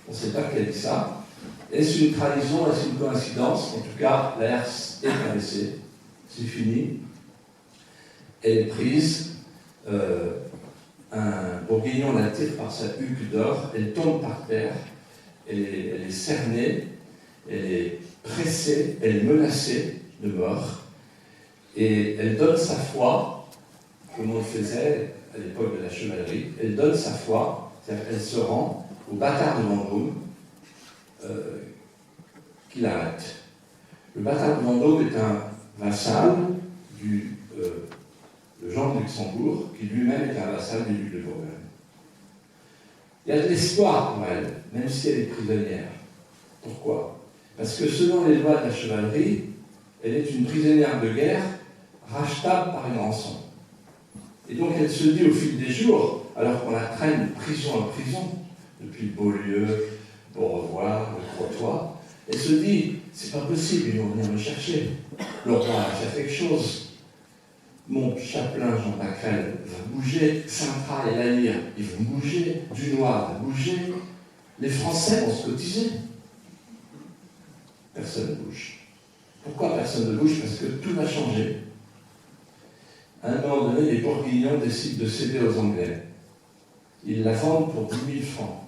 On ne sait pas qui a dit ça. Est-ce une trahison? Est-ce une coïncidence? En tout cas, la herse est abaissée. C'est fini. Elle est prise. Un bourguignon la tire par sa huque d'or. Elle tombe par terre. Elle est cernée, elle est pressée, elle est menacée de mort, et elle donne sa foi, comme on le faisait à l'époque de la chevalerie, elle donne sa foi, c'est-à-dire qu'elle se rend au bâtard de Vendôme qui l'arrête. Le bâtard de Vendôme est un vassal de Jean de Luxembourg, qui lui-même est un vassal du duc de Bourgogne. Il y a de l'espoir pour elle, même si elle est prisonnière. Pourquoi? Parce que selon les lois de la chevalerie, elle est une prisonnière de guerre rachetable par une rançon. Et donc elle se dit au fil des jours, alors qu'on la traîne de prison en prison, depuis Beaulieu, Beaurevoir, le Crotoy, elle se dit, c'est pas possible, ils vont venir me chercher. Le roi a fait quelque chose. Mon chapelain Jean Bacrel va bouger, Saint-Prat et la Lyre, ils vont bouger, Dunois va bouger, les Français vont se cotiser. Personne ne bouge. Pourquoi personne ne bouge? Parce que tout va changer. À un moment donné, les Bourguignons décident de céder aux Anglais. Ils la vendent pour 10 000 francs.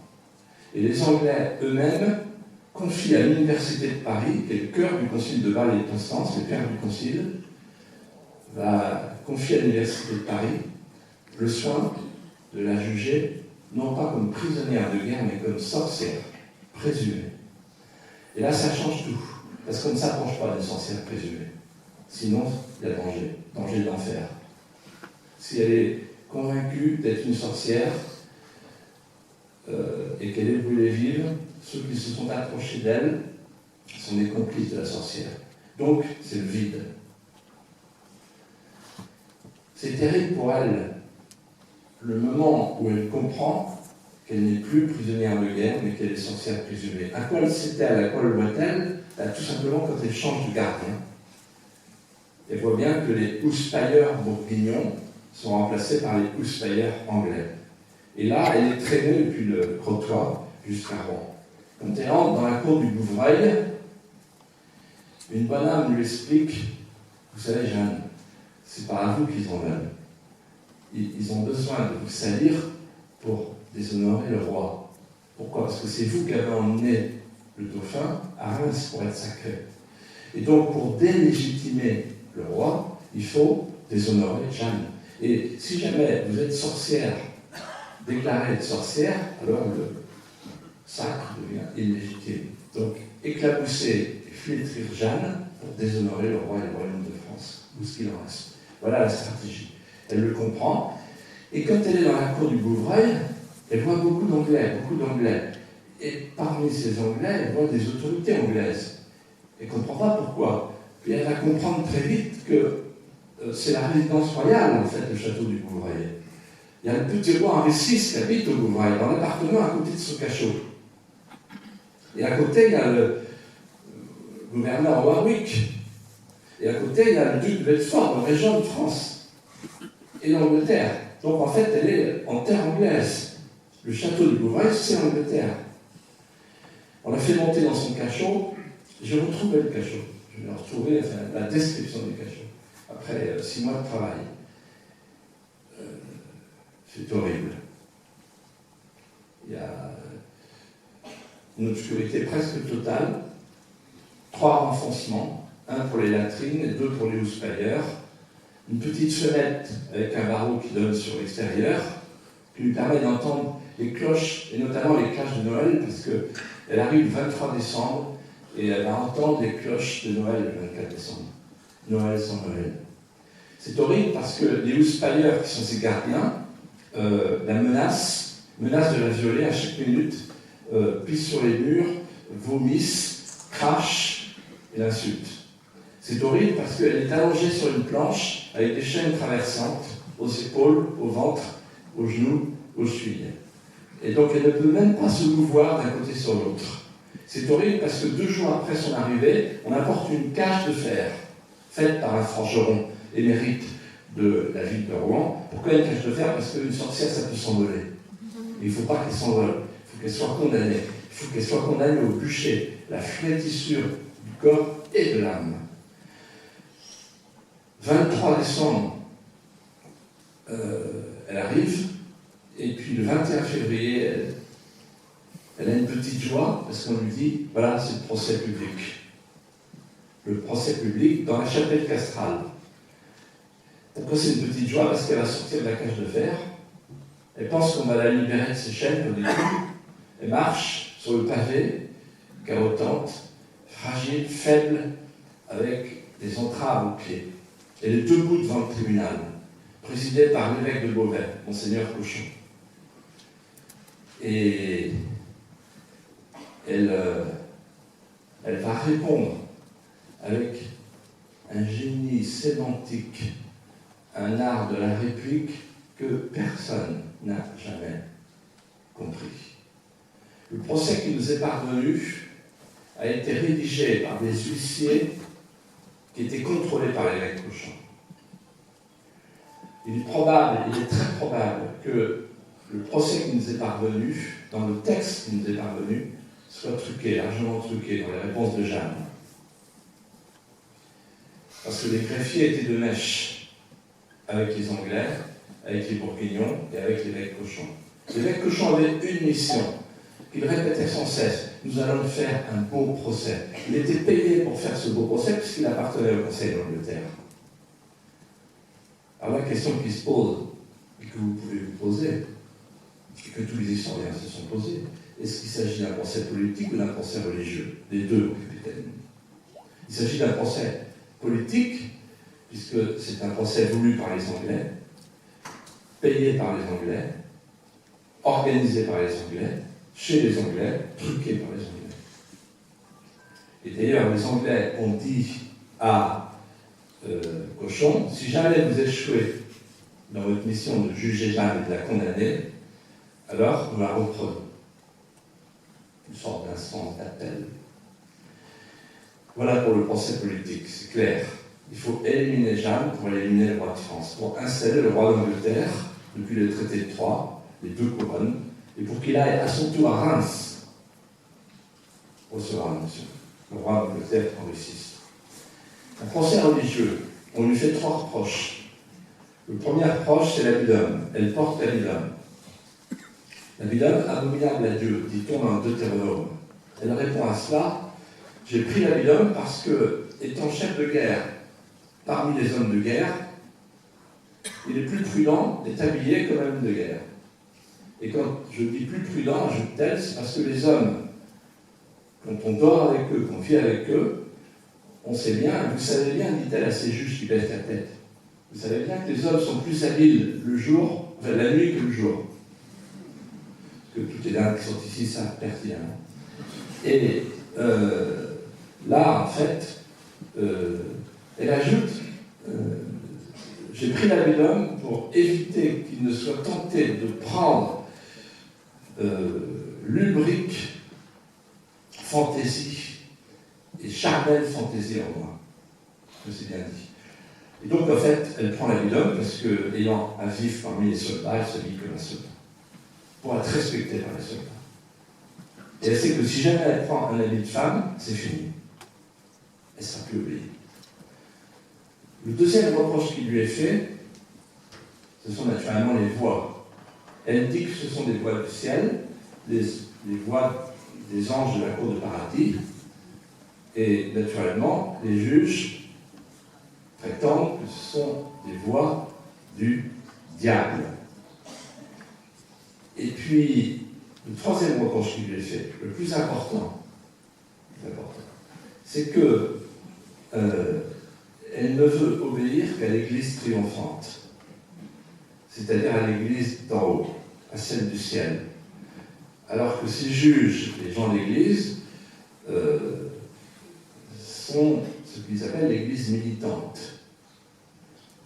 Et les Anglais eux-mêmes confient à l'Université de Paris, qui est le cœur du concile de Bâle et de Constance, le père du concile, va confier à l'Université de Paris le soin de la juger, non pas comme prisonnière de guerre, mais comme sorcière présumée. Et là, ça change tout, parce qu'on ne s'approche pas d'une sorcière présumée. Sinon, il y a danger de l'enfer. Si elle est convaincue d'être une sorcière, et qu'elle ait brûlé vive, ceux qui se sont approchés d'elle sont des complices de la sorcière. Donc, c'est le vide. C'est terrible pour elle, le moment où elle comprend qu'elle n'est plus prisonnière de guerre, mais qu'elle est sorcière présumée. À quoi elle sait-elle? À quoi le voit-elle? Tout simplement quand elle change de gardien. Elle voit bien que les houspayeurs bourguignons sont remplacés par les houspayeurs anglais. Et là, elle est traînée depuis le trottoir jusqu'à Rouen. Quand elle entre dans la cour du Bouvrail, une bonne âme lui explique: vous savez, Jeanne, c'est pas à vous qu'ils en veulent. Ils ont besoin de vous salir pour déshonorer le roi. Pourquoi? Parce que c'est vous qui avez emmené le dauphin à Reims pour être sacré. Et donc, pour délégitimer le roi, il faut déshonorer Jeanne. Et si jamais vous êtes sorcière, déclarée sorcière, alors le sacre devient illégitime. Donc, éclabousser et flétrir Jeanne pour déshonorer le roi et le royaume de France, ou ce qu'il en reste. Voilà la stratégie. Elle le comprend. Et quand elle est dans la cour du Bouvrail, elle voit beaucoup d'Anglais. Et parmi ces Anglais, elle voit des autorités anglaises. Elle ne comprend pas pourquoi. Et elle va comprendre très vite que c'est la résidence royale, en fait, le château du Bouvrail. Il y a le petit roi Henri VI qui habite au Bouvrail, dans l'appartement à côté de son cachot. Et à côté, il y a le gouverneur Warwick. Et à côté, il y a le duc de Bedford, le régent de France et d'Angleterre. Donc en fait, elle est en terre anglaise. Le château du Bouvrail, c'est l'Angleterre. On l'a fait monter dans son cachot. J'ai retrouvé le cachot. Je vais retrouver la description du cachot. Après 6 mois de travail. C'est horrible. Il y a une obscurité presque totale. 3 renfoncements. Un pour les latrines et 2 pour les houspayeurs. Une petite fenêtre avec un barreau qui donne sur l'extérieur, qui lui permet d'entendre les cloches, et notamment les cloches de Noël, parce qu'elle arrive le 23 décembre, et elle va entendre les cloches de Noël le 24 décembre. Noël sans Noël. C'est horrible parce que les houspayeurs, qui sont ses gardiens, la menacent de la violer à chaque minute, pissent sur les murs, vomissent, crachent et l'insultent. C'est horrible parce qu'elle est allongée sur une planche avec des chaînes traversantes aux épaules, au ventre, aux genoux, aux chevilles. Et donc elle ne peut même pas se mouvoir d'un côté sur l'autre. C'est horrible parce que 2 jours après son arrivée, on apporte une cage de fer faite par un forgeron émérite de la ville de Rouen. Pourquoi une cage de fer? Parce qu'une sorcière, ça peut s'envoler. Il ne faut pas qu'elle s'envole. Il faut qu'elle soit condamnée. Il faut qu'elle soit condamnée au bûcher, la flétrissure du corps et de l'âme. 23 décembre, elle arrive, et puis le 21 février, elle a une petite joie, parce qu'on lui dit, voilà, c'est le procès public. Le procès public dans la chapelle castrale. Pourquoi c'est une petite joie? Parce qu'elle va sortir de la cage de fer, elle pense qu'on va la libérer de ses chaînes au début, elle marche sur le pavé, carotante, fragile, faible, avec des entraves aux pieds. Elle est debout devant le tribunal, présidé par l'évêque de Beauvais, Monseigneur Cochon. Et elle va répondre avec un génie sémantique, un art de la réplique que personne n'a jamais compris. Le procès qui nous est parvenu a été rédigé par des huissiers qui était contrôlé par l'évêque Cochon. Il est très probable que le procès qui nous est parvenu, dans le texte qui nous est parvenu, soit truqué, largement truqué dans les réponses de Jeanne. Parce que les greffiers étaient de mèche avec les Anglais, avec les Bourguignons et avec l'évêque Cochon. L'évêque Cochon avait une mission, qu'il répétait sans cesse: nous allons faire un beau procès. Il était payé pour faire ce beau procès puisqu'il appartenait au Conseil d'Angleterre. Alors la question qui se pose, et que vous pouvez vous poser, et que tous les historiens se sont posés, est-ce qu'il s'agit d'un procès politique ou d'un procès religieux? Les deux, mon capitaine. Il s'agit d'un procès politique, puisque c'est un procès voulu par les Anglais, payé par les Anglais, organisé par les Anglais, chez les Anglais, truqué par les Anglais. Et d'ailleurs, les Anglais ont dit à Cochon, si jamais vous échouez dans votre mission de juger Jeanne et de la condamner, alors nous la reprenons. Une sorte d'instance d'appel. Voilà pour le procès politique, c'est clair. Il faut éliminer Jeanne pour éliminer le roi de France, pour installer le roi d'Angleterre depuis le traité de Troyes, les deux couronnes, et pour qu'il aille à son tour à Reims recevoir la mission. Le roi d'Angleterre anglicisme. Un procès religieux, on lui fait 3 reproches. Le premier reproche, c'est l'habit d'homme. Elle porte l'habit d'homme. L'habit d'homme, abominable à Dieu, dit-on dans le Deutéronome. Elle répond à cela, j'ai pris l'habit d'homme parce que, étant chef de guerre parmi les hommes de guerre, il est plus prudent d'être habillé comme un homme de guerre. Et quand je dis plus prudent, ajoute-t-elle, c'est parce que les hommes, quand on dort avec eux, qu'on vit avec eux, on sait bien, vous savez bien, dit-elle à ces juges qui baissent la tête, vous savez bien que les hommes sont plus habiles le jour, enfin la nuit que le jour. Parce que toutes les dames qui sont ici savent pertinemment. Et là, en fait, elle ajoute j'ai pris l'habit d'homme pour éviter qu'il ne soit tenté de prendre lubrique, fantaisie et charnelle fantaisie en moi. Que c'est bien dit. Et donc, en fait, elle prend l'habit d'homme parce que, ayant à vivre parmi les soldats, elle se vit comme un soldat. Pour être respectée par les soldats. Et elle sait que si jamais elle prend un habit de femme, c'est fini. Elle ne sera plus obéie. Le deuxième reproche qui lui est fait, ce sont naturellement les voix. Elle dit que ce sont des voix du ciel, les voix des anges de la cour de paradis, et naturellement, les juges prétendent que ce sont des voix du diable. Et puis, le troisième reproche qui lui est fait, le plus important, c'est que elle ne veut obéir qu'à l'Église triomphante, c'est-à-dire à l'Église d'en haut, à celle du ciel. Alors que ces juges, les gens de l'Église, sont ce qu'ils appellent l'Église militante.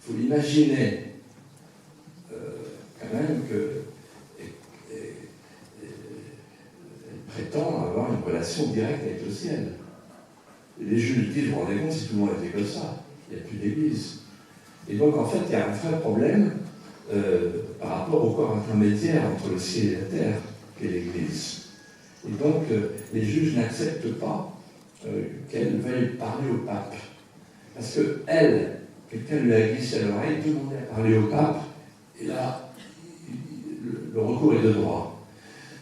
Il faut imaginer quand même qu'elle prétend avoir une relation directe avec le ciel. Et les juges disent, vous vous rendez compte si tout le monde était comme ça, il n'y a plus d'église. Et donc en fait, il y a un vrai problème par rapport au corps intermédiaire entre le ciel et la terre, qu'est l'église. Et donc les juges n'acceptent pas qu'elle veuille parler au pape. Parce que elle, quelqu'un lui a glissé à l'oreille, demandait à parler au pape, et là, le recours est de droit.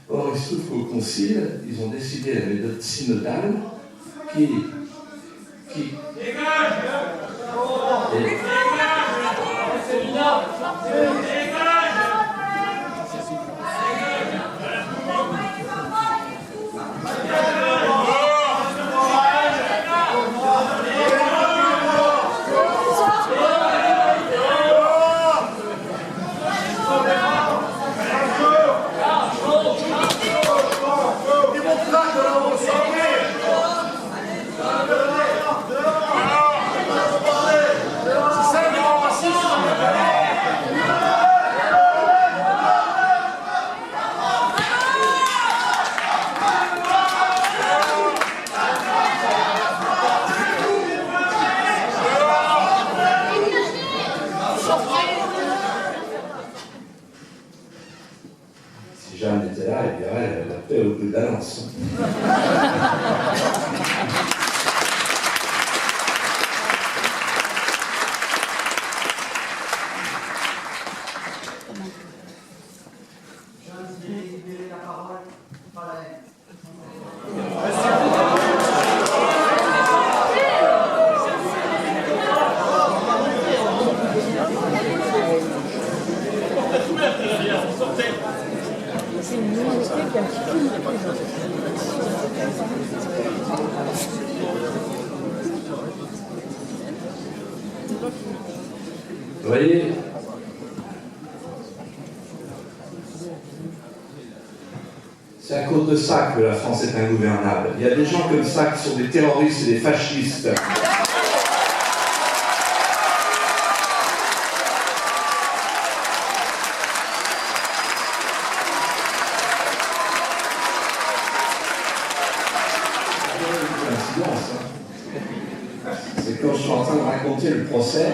Or, il se trouve qu'au concile, ils ont décidé la méthode synodale qui Jeanne était là, et bien elle a la paix au bout de la lance. Vous voyez, de ça que la France est ingouvernable. Il y a des gens comme ça qui sont des terroristes et des fascistes. C'est quand je suis en train de raconter le procès,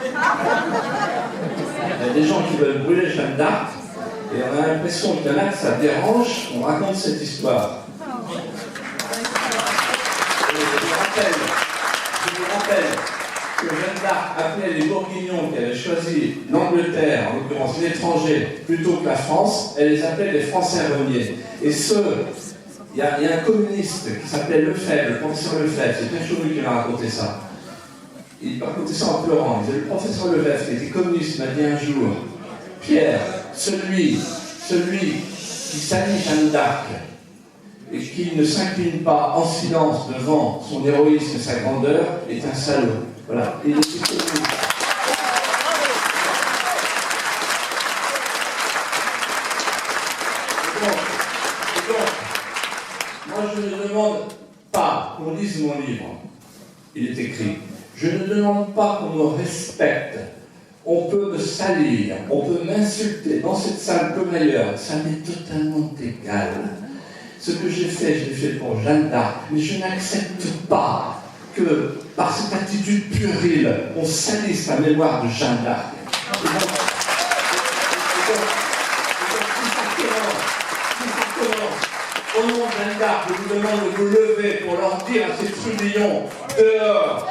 il y a des gens qui veulent brûler Jeanne d'Arc, et on a l'impression qu'il y en a que ça dérange qu'on raconte cette histoire. Et je vous rappelle que Jeanne d'Arc appelait les Bourguignons qui avaient choisi l'Angleterre, en l'occurrence l'étranger, plutôt que la France, elle les appelait les Français reniers. Et il y a un communiste qui s'appelait Lefebvre, le professeur Lefebvre, c'est Pierre Chauvin qui m'a raconté ça. Il racontait ça en pleurant. Il disait, le professeur Lefebvre, qui était communiste, m'a dit un jour, Pierre, celui qui salit Jeanne d'Arc et qui ne s'incline pas en silence devant son héroïsme et sa grandeur est un salaud. Voilà. Et il était communiste. Moi, je ne demande pas qu'on lise mon livre. Il est écrit. Je ne demande pas qu'on me respecte. On peut me salir, on peut m'insulter dans cette salle comme ailleurs. Ça m'est totalement égal. Ce que j'ai fait, je l'ai fait pour Jeanne d'Arc. Mais je n'accepte pas que, par cette attitude puérile, on salisse la mémoire de Jeanne d'Arc. Au nom de Jeanne d'Arc, je vous demande de vous lever pour leur dire à ces trublions, dehors.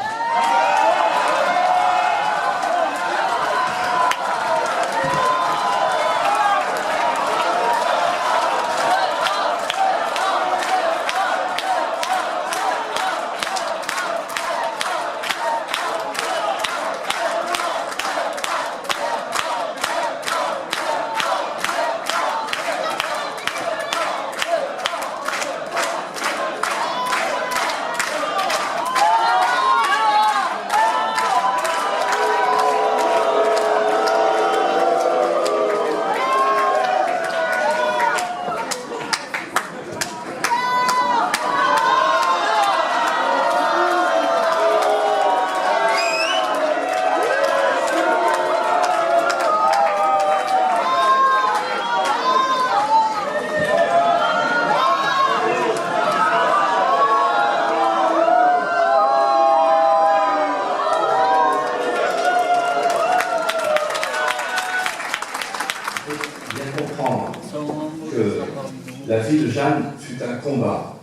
La vie de Jeanne fut un combat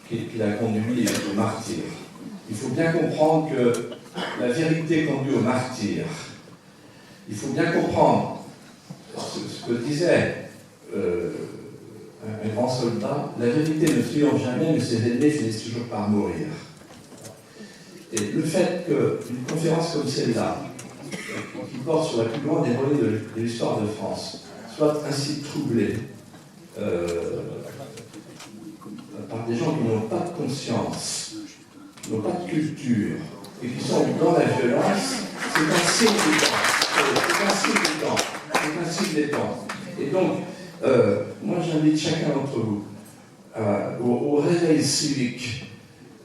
qui l'a conduit au martyr. Il faut bien comprendre que la vérité conduit au martyr. Il faut bien comprendre ce que disait un grand soldat, la vérité ne triomphe jamais, mais ses ennemis finissent toujours par mourir. Et le fait qu'une conférence comme celle-là, qui porte sur la plus grande héroïne de l'histoire de France, soit ainsi troublée par des gens qui n'ont pas de conscience, qui n'ont pas de culture, et qui sont dans la violence, c'est un signe du temps. C'est un signe du temps. C'est un signe des temps. Et donc, moi j'invite chacun d'entre vous au réveil civique.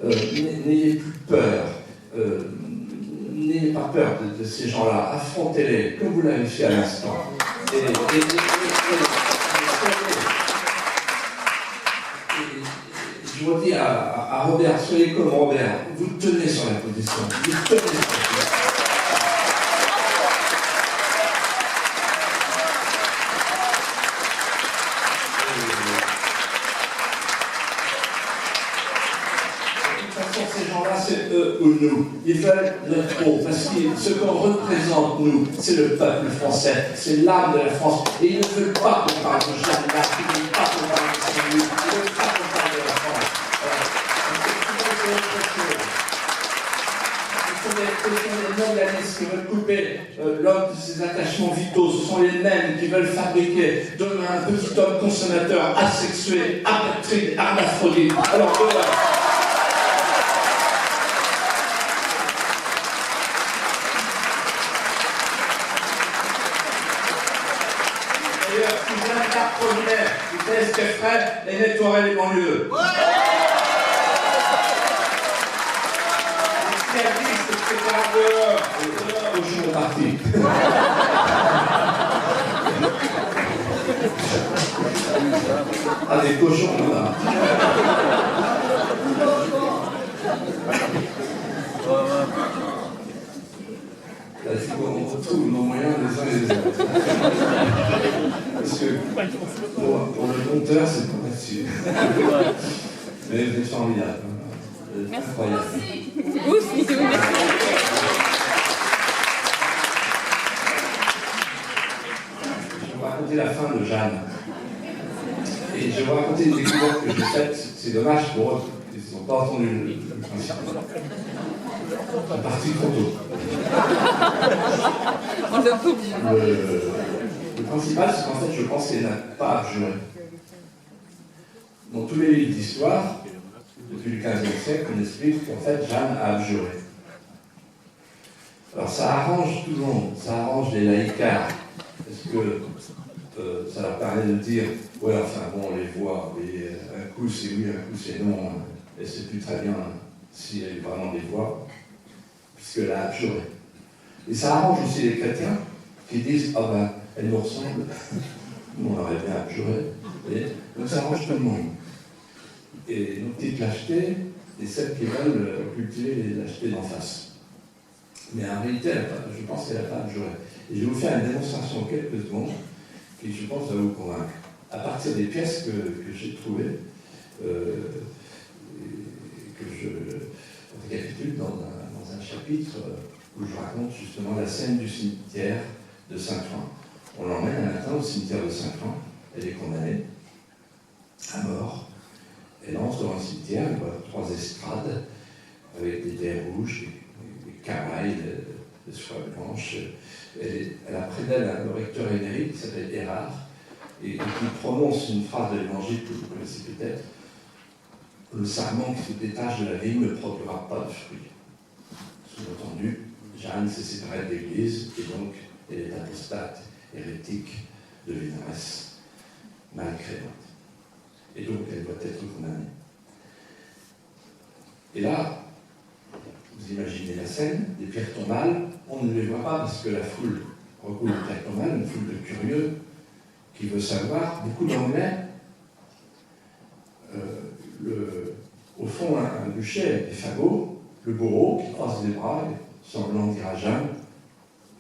N'ayez plus peur. N'ayez pas peur de ces gens-là. Affrontez-les, comme vous l'avez fait à l'instant. Je vous dis à Robert, soyez comme Robert, vous tenez sur la position, vous tenez sur la position. De toute façon, ces gens-là, c'est eux ou nous. Ils veulent notre peau, parce que ce qu'on représente, nous, c'est le peuple français, c'est l'âme de la France. Et ils ne veulent pas qu'on parle de Jeanne d'Arc, ils ne veulent pas qu'on parle de Saint-Louis, ils ne veulent pas qu'on parle de la France. Ce sont les mondialistes qui veulent couper l'homme de ses attachements vitaux. Ce sont les mêmes qui veulent fabriquer demain un petit homme consommateur, asexué, apatride, hermaphrodite. Alors, d'ailleurs, si Jeanne d'Arc revenait, Qu'est-ce qu'elle ferait? Elle nettoierait les banlieues. Sciatistes, etc. Dehors. Cochon de parti. Ah, des cochons, là. Il faut qu'on retrouve nos moyens les uns et les autres. Parce que pour le compteur, c'est pas facile. Mais vous êtes formidable. Vous êtes incroyable. Aussi, merci. Je vais vous raconter la fin de Jeanne. Et je vais vous raconter une découverte que j'ai faite. C'est dommage pour eux. Ils n'ont pas entendu le principe. Je suis parti trop tôt. Le principal, c'est qu'en fait, je pense qu'elle n'a pas abjuré. Dans tous les livres d'histoire, depuis le XVe siècle, on explique qu'en fait, Jeanne a abjuré. Alors ça arrange tout le monde, ça arrange les laïcards, parce que ça leur permet de dire, ouais, enfin bon, on les voit, et un coup c'est oui, un coup c'est non, et c'est plus très bien si elle vraiment les voit, puisqu'elle a abjuré. Et ça arrange aussi les chrétiens qui disent, ah ben, elle nous ressemble, nous on aurait bien abjuré, donc ça arrange tout le monde. Et nos petites lâchetés, et celles qui veulent cultiver les lâchetés d'en face. Mais en réalité, je pense qu'elle n'a pas abjuré. Et je vais vous faire une démonstration en quelques secondes qui, je pense, va vous convaincre. À partir des pièces que j'ai trouvées, que je récapitule dans un chapitre où je raconte justement la scène du cimetière de Saint-Ouen. On l'emmène un matin au cimetière de Saint-Ouen, elle est condamnée à mort. Elle entre dans le cimetière, elle voit 3 estrades avec des dés rouges, des camailles de soie blanche. Elle a près d'elle un recteur émérite qui s'appelle Erard et qui prononce une phrase de l'évangile que vous connaissez peut-être. Le sarment qui se détache de la vigne ne produira pas de fruits. Sous-entendu, Jeanne s'est séparée de l'Église et donc elle est apostate, hérétique, de vénéresse, malcréante. Et donc elle doit être condamnée. Et là, vous imaginez la scène, des pierres tombales, on ne les voit pas parce que la foule recoule des pierres tombales, une foule de curieux qui veut savoir, beaucoup d'anglais, au fond un bûcher avec des fagots, le bourreau qui croise les bras et semblant dire à Jeanne,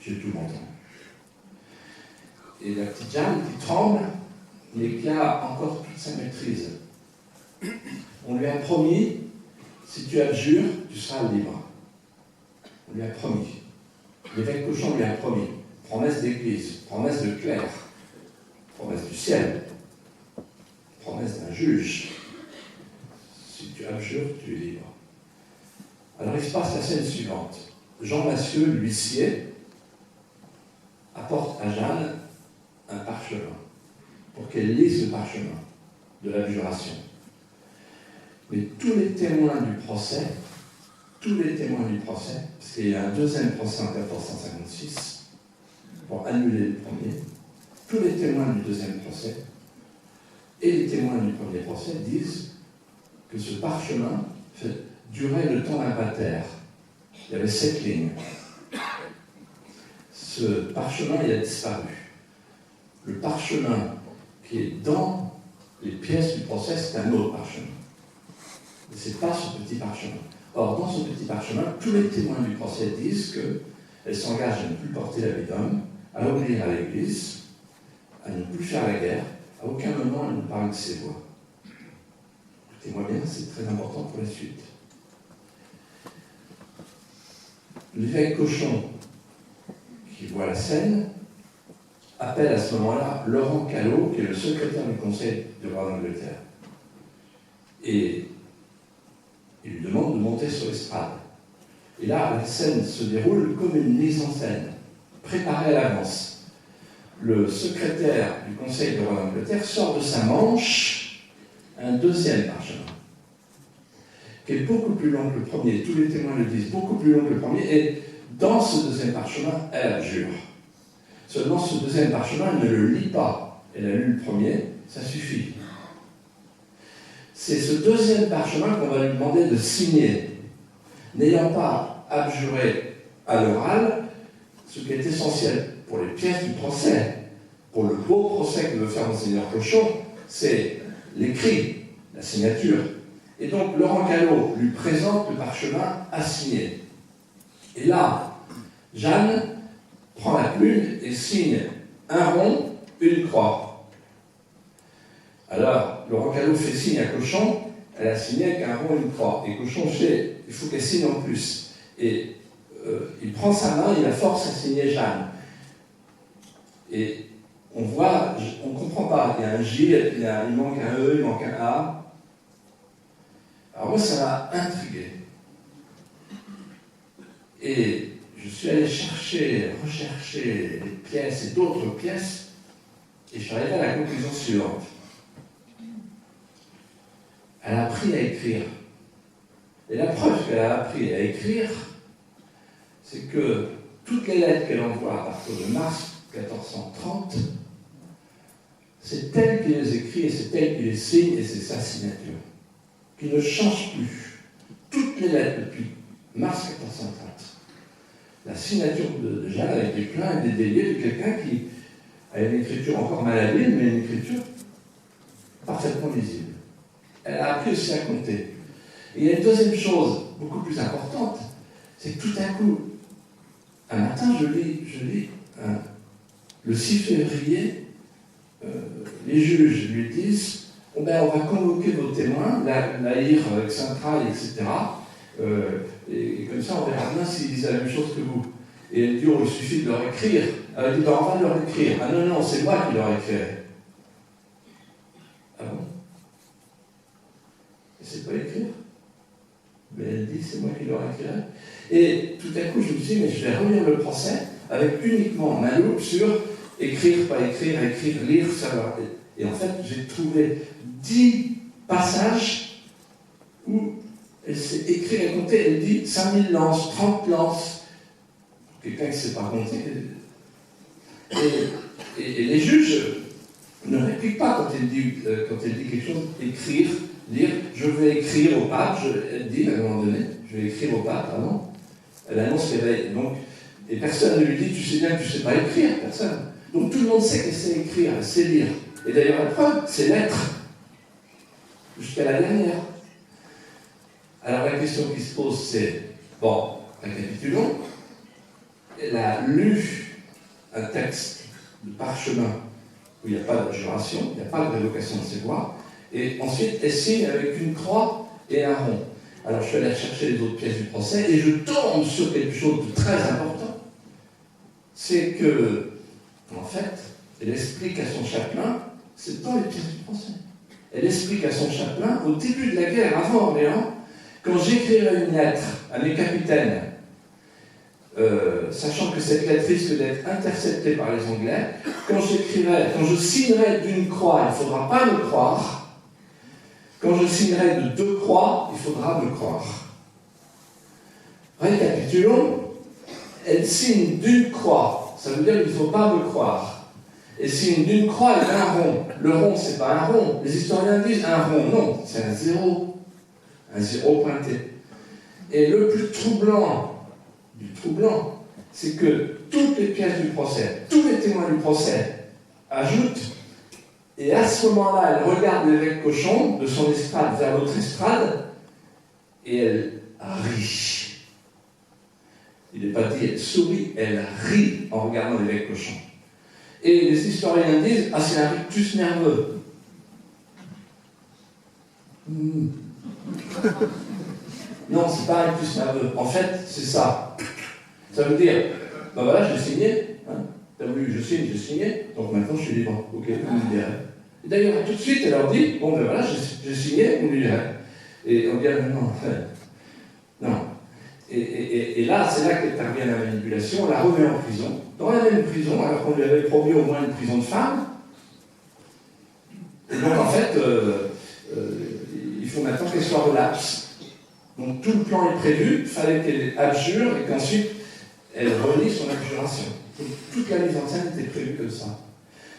j'ai tout mon temps. Et la petite Jeanne qui tremble, mais qui a encore toute sa maîtrise. On lui a promis, si tu abjures, tu seras libre. On lui a promis. L'évêque Cochon lui a promis. Promesse d'église, promesse de clerc, promesse du ciel, promesse d'un juge. Si tu abjures, tu es libre. Alors il se passe la scène suivante. Jean Massieu, l'huissier, apporte à Jeanne un parchemin pour qu'elle lise le parchemin de l'abjuration. Mais tous les témoins du procès, parce qu'il y a un deuxième procès en 1456, pour annuler le premier, tous les témoins du deuxième procès et les témoins du premier procès disent que ce parchemin durait le temps d'un pater. Il y avait 7 lignes. Ce parchemin, il a disparu. Le parchemin qui est dans les pièces du procès, c'est un autre parchemin. Ce n'est pas ce petit parchemin. Or, dans ce petit parchemin, tous les témoins du procès disent qu'elle s'engage à ne plus porter l'habit d'homme, à obéir à l'Église, à ne plus faire la guerre. À aucun moment, elle ne parle de ses voix. Écoutez-moi bien, c'est très important pour la suite. L'évêque Cochon, qui voit la scène, appelle à ce moment-là Laurent Callot, qui est le secrétaire du Conseil du roi d'Angleterre. Et il lui demande de monter sur l'estrade. Et là, la scène se déroule comme une mise en scène, préparée à l'avance. Le secrétaire du Conseil du roi d'Angleterre sort de sa manche un deuxième parchemin, qui est beaucoup plus long que le premier. Tous les témoins le disent, beaucoup plus long que le premier. Et dans ce deuxième parchemin, elle abjure. Seulement, ce deuxième parchemin, elle ne le lit pas. Elle a lu le premier, ça suffit. c'est ce deuxième parchemin qu'on va lui demander de signer, n'ayant pas abjuré à l'oral, ce qui est essentiel pour les pièces du procès, pour le beau procès que veut faire Monseigneur Clochon, c'est l'écrit, la signature. Et donc Laurent Callot lui présente le parchemin à signer. Et là, Jeanne prend la plume et signe un rond, une croix. Alors, Laurent Callot fait signe à Clochon, elle a signé avec un rond et une croix. Et Clochon sait, il faut qu'elle signe en plus. Et il prend sa main, il la force à signer Jeanne. Et on voit, on ne comprend pas, il y a un J, il manque un E, il manque un A. Alors moi, ça m'a intrigué. Et je suis allé rechercher des pièces et d'autres pièces, et je suis arrivé à la conclusion suivante. Elle a appris à écrire. Et la preuve qu'elle a appris à écrire, c'est que toutes les lettres qu'elle envoie à partir de mars 1430, c'est elle qui les écrit et c'est elle qui les signe et c'est sa signature, qui ne change plus. Toutes les lettres depuis mars 1430. La signature de Jeanne avec des pleins et des déliés de quelqu'un qui a une écriture encore malhabile, mais une écriture parfaitement lisible. Elle a appris aussi à compter. Et il y a une deuxième chose, beaucoup plus importante, c'est que tout à coup, un matin, je lis le 6 février, les juges lui disent on va convoquer vos témoins, la lire avec Central, etc. Et comme ça, on verra bien s'ils disent la même chose que vous. Et elle dit il suffit de leur écrire. Elle dit on va leur écrire. Ah non, c'est moi qui leur écrirai. Ah bon? Elle ne sait pas écrire? Mais elle dit c'est moi qui leur écrirai. Et tout à coup, je me suis dit mais je vais relire le procès avec uniquement ma loupe sur écrire, pas écrire, écrire, lire, savoir. Et en fait, j'ai trouvé 10 passages où elle s'est écrite et comptée. Elle dit 5000 lances, 30 lances. Quelqu'un qui ne sait pas compter. Et les juges ne répliquent pas quand elle dit quelque chose. Écrire, lire. Je vais écrire au pape. Elle dit à un moment donné, je vais écrire au pape. Ah non. Elle annonce qu'elle va. Donc, et personne ne lui dit tu sais bien que tu ne sais pas écrire. Personne. Donc tout le monde sait qu'elle sait écrire, elle sait lire. Et d'ailleurs, la preuve, c'est lettres. Jusqu'à la dernière. Alors la question qui se pose, c'est, bon, récapitulons. Elle a lu un texte de parchemin où il n'y a pas d'abjuration, il n'y a pas de révocation de ses voix, et ensuite elle signe avec une croix et un rond. Alors je suis allé chercher les autres pièces du procès, et je tombe sur quelque chose de très important. C'est que, en fait, elle explique à son chapelain, c'est dans les pièces du procès, elle explique à son chapelain, au début de la guerre, avant Orléans, quand j'écrirai une lettre à mes capitaines, sachant que cette lettre risque d'être interceptée par les Anglais, quand je signerai d'une croix, il ne faudra pas me croire. Quand je signerai de 2 croix, il faudra me croire. Récapitulons, elle signe d'une croix, ça veut dire qu'il ne faut pas me croire. Elle signe d'une croix et d'un rond. Le rond, c'est pas un rond. Les historiens disent un rond, non, c'est un zéro pointé. Et le plus troublant, c'est que toutes les pièces du procès, tous les témoins du procès ajoutent, et à ce moment-là, elle regarde l'évêque Cauchon de son estrade vers l'autre estrade, et elle rit. Il n'est pas dit elle sourit, elle rit en regardant l'évêque Cauchon. Et les historiens disent, ah c'est un rictus nerveux. Non, c'est pas un rictus nerveux. En fait, c'est ça. Ça veut dire, ben voilà, j'ai signé. Hein. T'as voulu, je signe, j'ai signé. Donc maintenant, je suis libre. Ok, vous me direz. Et d'ailleurs, tout de suite, elle leur dit, bon ben voilà, j'ai signé, vous me direz. Et on dit, non, non. Et là, c'est là qu'intervient la manipulation. On la remet en prison. Dans la même prison, alors qu'on lui avait promis au moins une prison de femme. Et donc, en fait, il faut maintenant qu'elle soit relaxe. Donc, tout le plan est prévu. Il fallait qu'elle abjure et qu'ensuite, elle relie son abjuration. Donc, toute la mise en scène était prévue comme ça.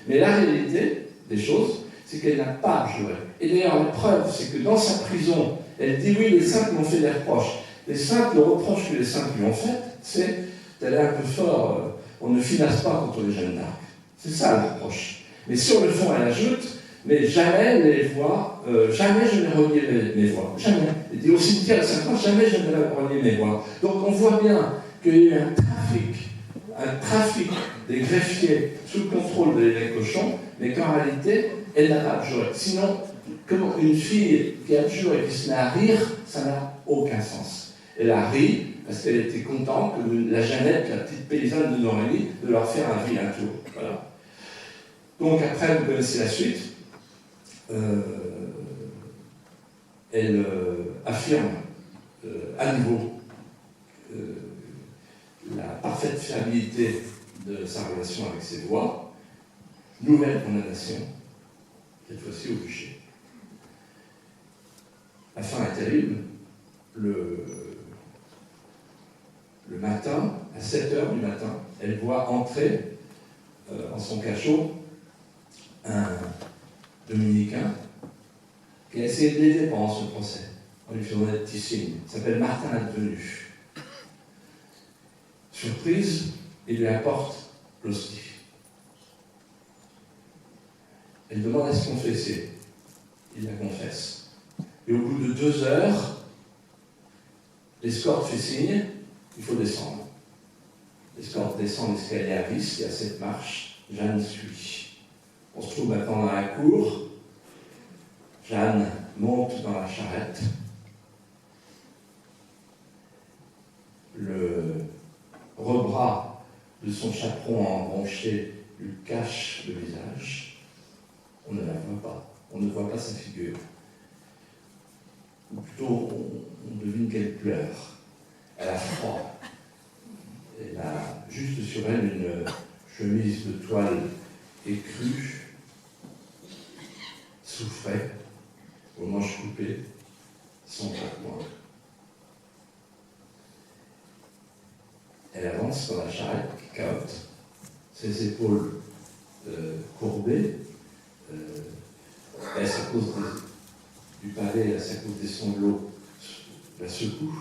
Mais la réalité des choses, c'est qu'elle n'a pas abjuré. Et d'ailleurs, la preuve, c'est que dans sa prison, elle dit oui, les saints m'ont fait des reproches. Les saints, le reproche que les saints lui ont fait, c'est d'aller un peu fort, on ne finance pas contre les Jeanne d'Arc. C'est ça le reproche. Mais sur le fond, elle ajoute, mais jamais les voix, jamais je n'ai renié mes voix. Jamais. Elle dit au cimetière de Saint-Croix, jamais je n'ai renié mes voix. Donc on voit bien qu'il y a eu un trafic des greffiers sous le contrôle de l'évêque Cochon, mais qu'en réalité, elle n'a pas abjuré. Sinon, comme une fille qui abjure et qui se met à rire, ça n'a aucun sens. Elle a ri parce qu'elle était contente que la Jeannette, la petite paysanne de Norélie, de leur faire un vilain tour. Voilà. Donc après, vous connaissez la suite. Elle affirme à nouveau la parfaite fiabilité de sa relation avec ses voix. Nouvelle condamnation, cette fois-ci au bûcher. La fin est terrible. Le matin, à 7h du matin, elle voit entrer en son cachot un dominicain qui a essayé de l'aider pendant ce procès, en lui faisant des petits signes. Il s'appelle Martin Advenu. Surprise, il lui apporte l'hostie. Elle demande à se confesser. Il la confesse. Et au bout de 2 heures, l'escorte fait signe, il faut descendre. L'escorte descend l'escalier à vis, il y a 7 marches, Jeanne suit. On se trouve maintenant dans la cour. Jeanne monte dans la charrette. Le rebras de son chaperon embranché lui cache le visage. On ne la voit pas. On ne voit pas sa figure. Ou plutôt, on devine qu'elle pleure. Elle a froid. Elle a juste sur elle une chemise de toile écrue, souffrait, aux manches coupées, sans traitement. Elle avance dans la charrette qui caote, ses épaules courbées, est-ce à cause du pavé, est-ce à cause des sanglots, la secoue.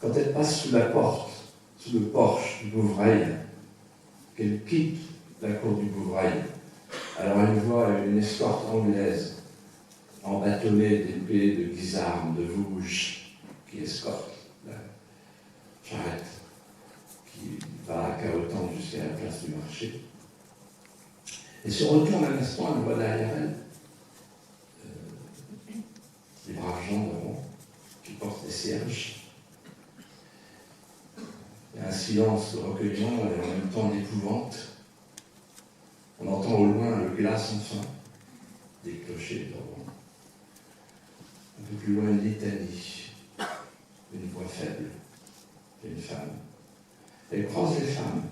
Quand elle passe sous la porte, sous le porche du Bouvrail, qu'elle quitte la cour du Bouvrail, alors elle voit une escorte anglaise embâtonnée d'épées, de guisarmes, de vouges, qui escorte la charrette, qui va cahotant jusqu'à la place du marché. Et se retourne un instant, elle voit derrière elle les braves gens devant, qui portent des cierges. Il y a un silence de recueillement et en même temps d'épouvante. On entend au loin le glas sans fin des clochers devant. Un peu plus loin, une litanie, une voix faible d'une femme. Elle croise les femmes,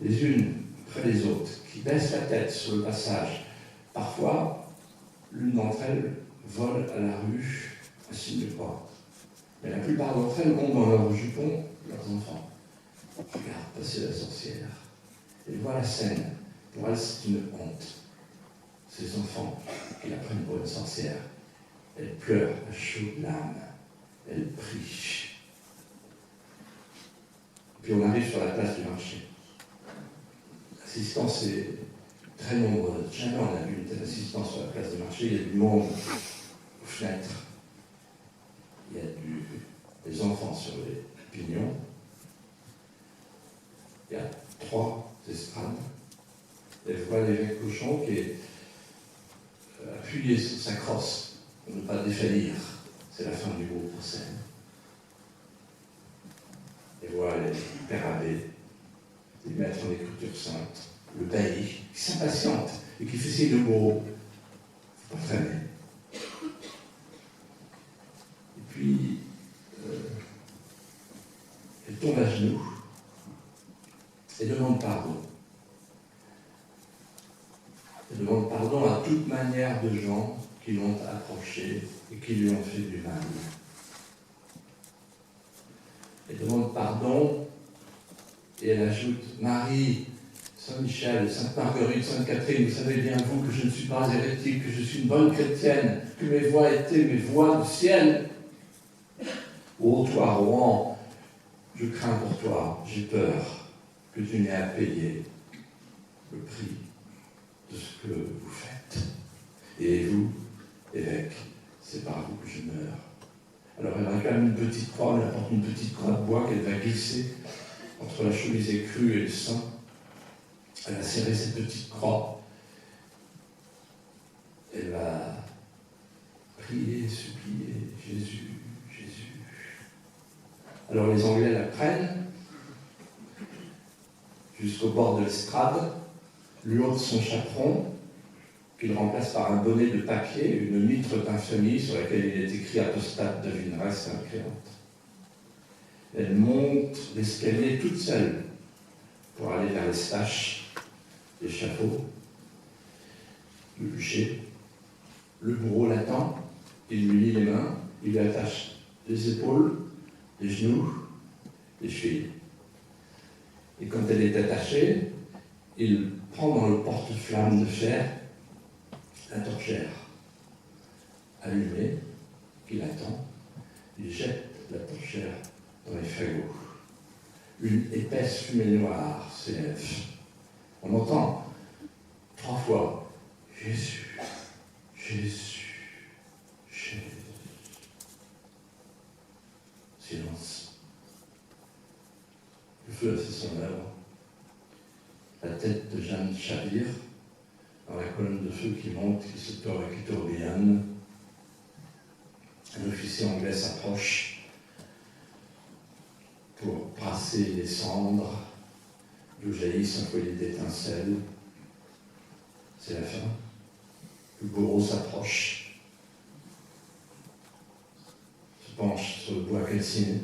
les unes après les autres, qui baissent la tête sur le passage. Parfois, l'une d'entre elles vole à la rue un signe de croix. Mais la plupart d'entre elles ont dans leurs jupons leurs enfants. Regarde passer la sorcière. Elle voit la scène. Pour elle, c'est une honte. Ces enfants qui la prennent pour une sorcière. Elle pleure à chaudes larmes. Elle prie. Puis on arrive sur la place du marché. L'assistance est très nombreuse. Jamais on a vu une telle assistance sur la place du marché. Il y a du monde aux fenêtres. Il y a des enfants sur les pignons. Il y a 3 estrades. Elle voit l'évêque Cochon qui est appuyé sur sa crosse pour ne pas défaillir. C'est la fin du gros procès. Elle voit les pères abbés, les maîtres d'écriture sainte, le bailli, qui s'impatiente et qui fait signe de gros. Il ne faut pas traîner. Et puis, elle tombe à genoux et demande pardon. Elle demande pardon à toute manière de gens qui l'ont approchée et qui lui ont fait du mal. Elle demande pardon et elle ajoute « Marie, Saint-Michel, Sainte-Marguerite, Sainte-Catherine, vous savez bien, vous, que je ne suis pas hérétique, que je suis une bonne chrétienne, que mes voix étaient mes voix du ciel. Ô toi, Rohan, je crains pour toi, j'ai peur que tu n'aies à payer le prix de ce que vous faites. Et vous, évêque, c'est par vous que je meurs. Alors elle réclame une petite croix, elle apporte une petite croix de bois qu'elle va glisser entre la chemise écrue et le sang. Elle a serré cette petite croix. Elle va prier, supplier, Jésus, Jésus. Alors les Anglais la prennent jusqu'au bord de l'estrade, lui ôtent son chaperon, qu'il remplace par un bonnet de papier, une mitre d'infamie sur laquelle il est écrit apostate devineresse et incréante. Elle monte l'escalier toute seule pour aller vers les staches, les chapeaux, le bûcher. Le bourreau l'attend, il lui lie les mains, il lui attache les épaules, les genoux, les chevilles. Et quand elle est attachée, il prend dans le porte-flamme de fer la torchère allumée, qu'il attend, il jette la torchère dans les fagots. Une épaisse fumée noire s'élève. On entend 3 fois Jésus, Jésus, Jésus. Silence. Le feu a fait son œuvre. La tête de Jeanne chavire dans la colonne de feu qui monte, qui se tord et qui tourbillonne. Un officier anglais s'approche pour brasser les cendres d'où jaillissent un foyer d'étincelles. C'est la fin. Le bourreau s'approche, se penche sur le bois calciné.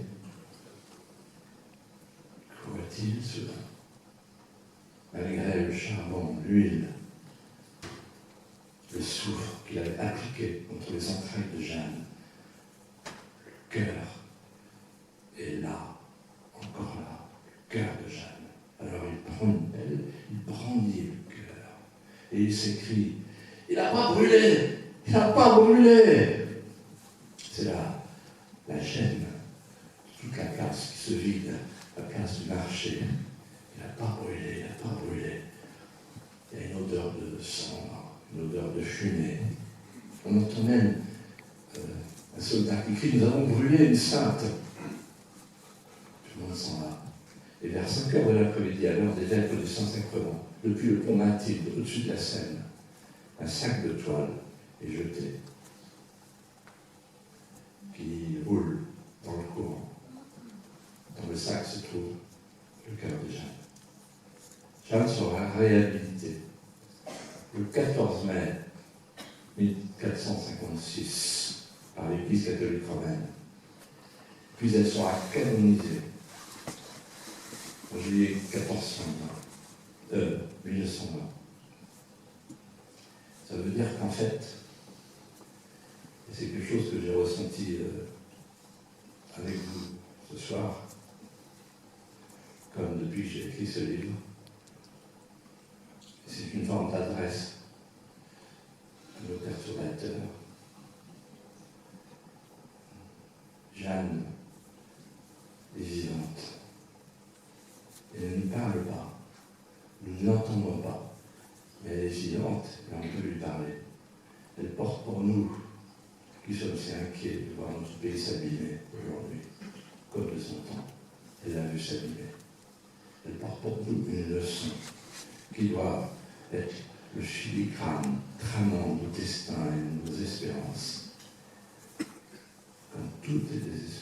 Que voit-il, cela? Malgré le charbon, l'huile, le soufre qu'il avait appliqué contre les entrailles de Jeanne, le cœur est là, encore là, le cœur de Jeanne. Alors il prend une pelle, il brandit le cœur, et il s'écrie « Il n'a pas brûlé! Il n'a pas brûlé !» C'est là la gêne, toute la place qui se vide, la place du marché. Il n'a pas brûlé, il n'a pas brûlé. Il y a une odeur de cendre, une odeur de fumée. On entend même un soldat qui crie « Nous avons brûlé une sainte !» Tout le monde s'en va. Et vers 5 heures de l'après-midi, à l'heure des vêpres du Saint-Sacrement, depuis le pont Mathilde, au-dessus de la Seine, un sac de toile est jeté, qui roule dans le courant. Dans le sac se trouve le cœur de Jeanne. Jeanne sera réhabilitée le 14 mai 1456 par l'Église catholique romaine. Puis elle sera canonisée en juillet 1920. Ça veut dire qu'en fait, et c'est quelque chose que j'ai ressenti avec vous ce soir, comme depuis que j'ai écrit ce livre, c'est une forme d'adresse à nos perturbateurs. Jeanne est vivante. Elle ne nous parle pas. Nous ne l'entendons pas. Mais elle est vivante et on peut lui parler. Elle porte pour nous, qui sommes si inquiets de voir notre pays s'abîmer aujourd'hui, comme de son temps. Elle a vu s'abîmer. Elle porte pour nous une leçon qui doit être le filigrane tramant nos destins et nos espérances. Quand tout est désespéré,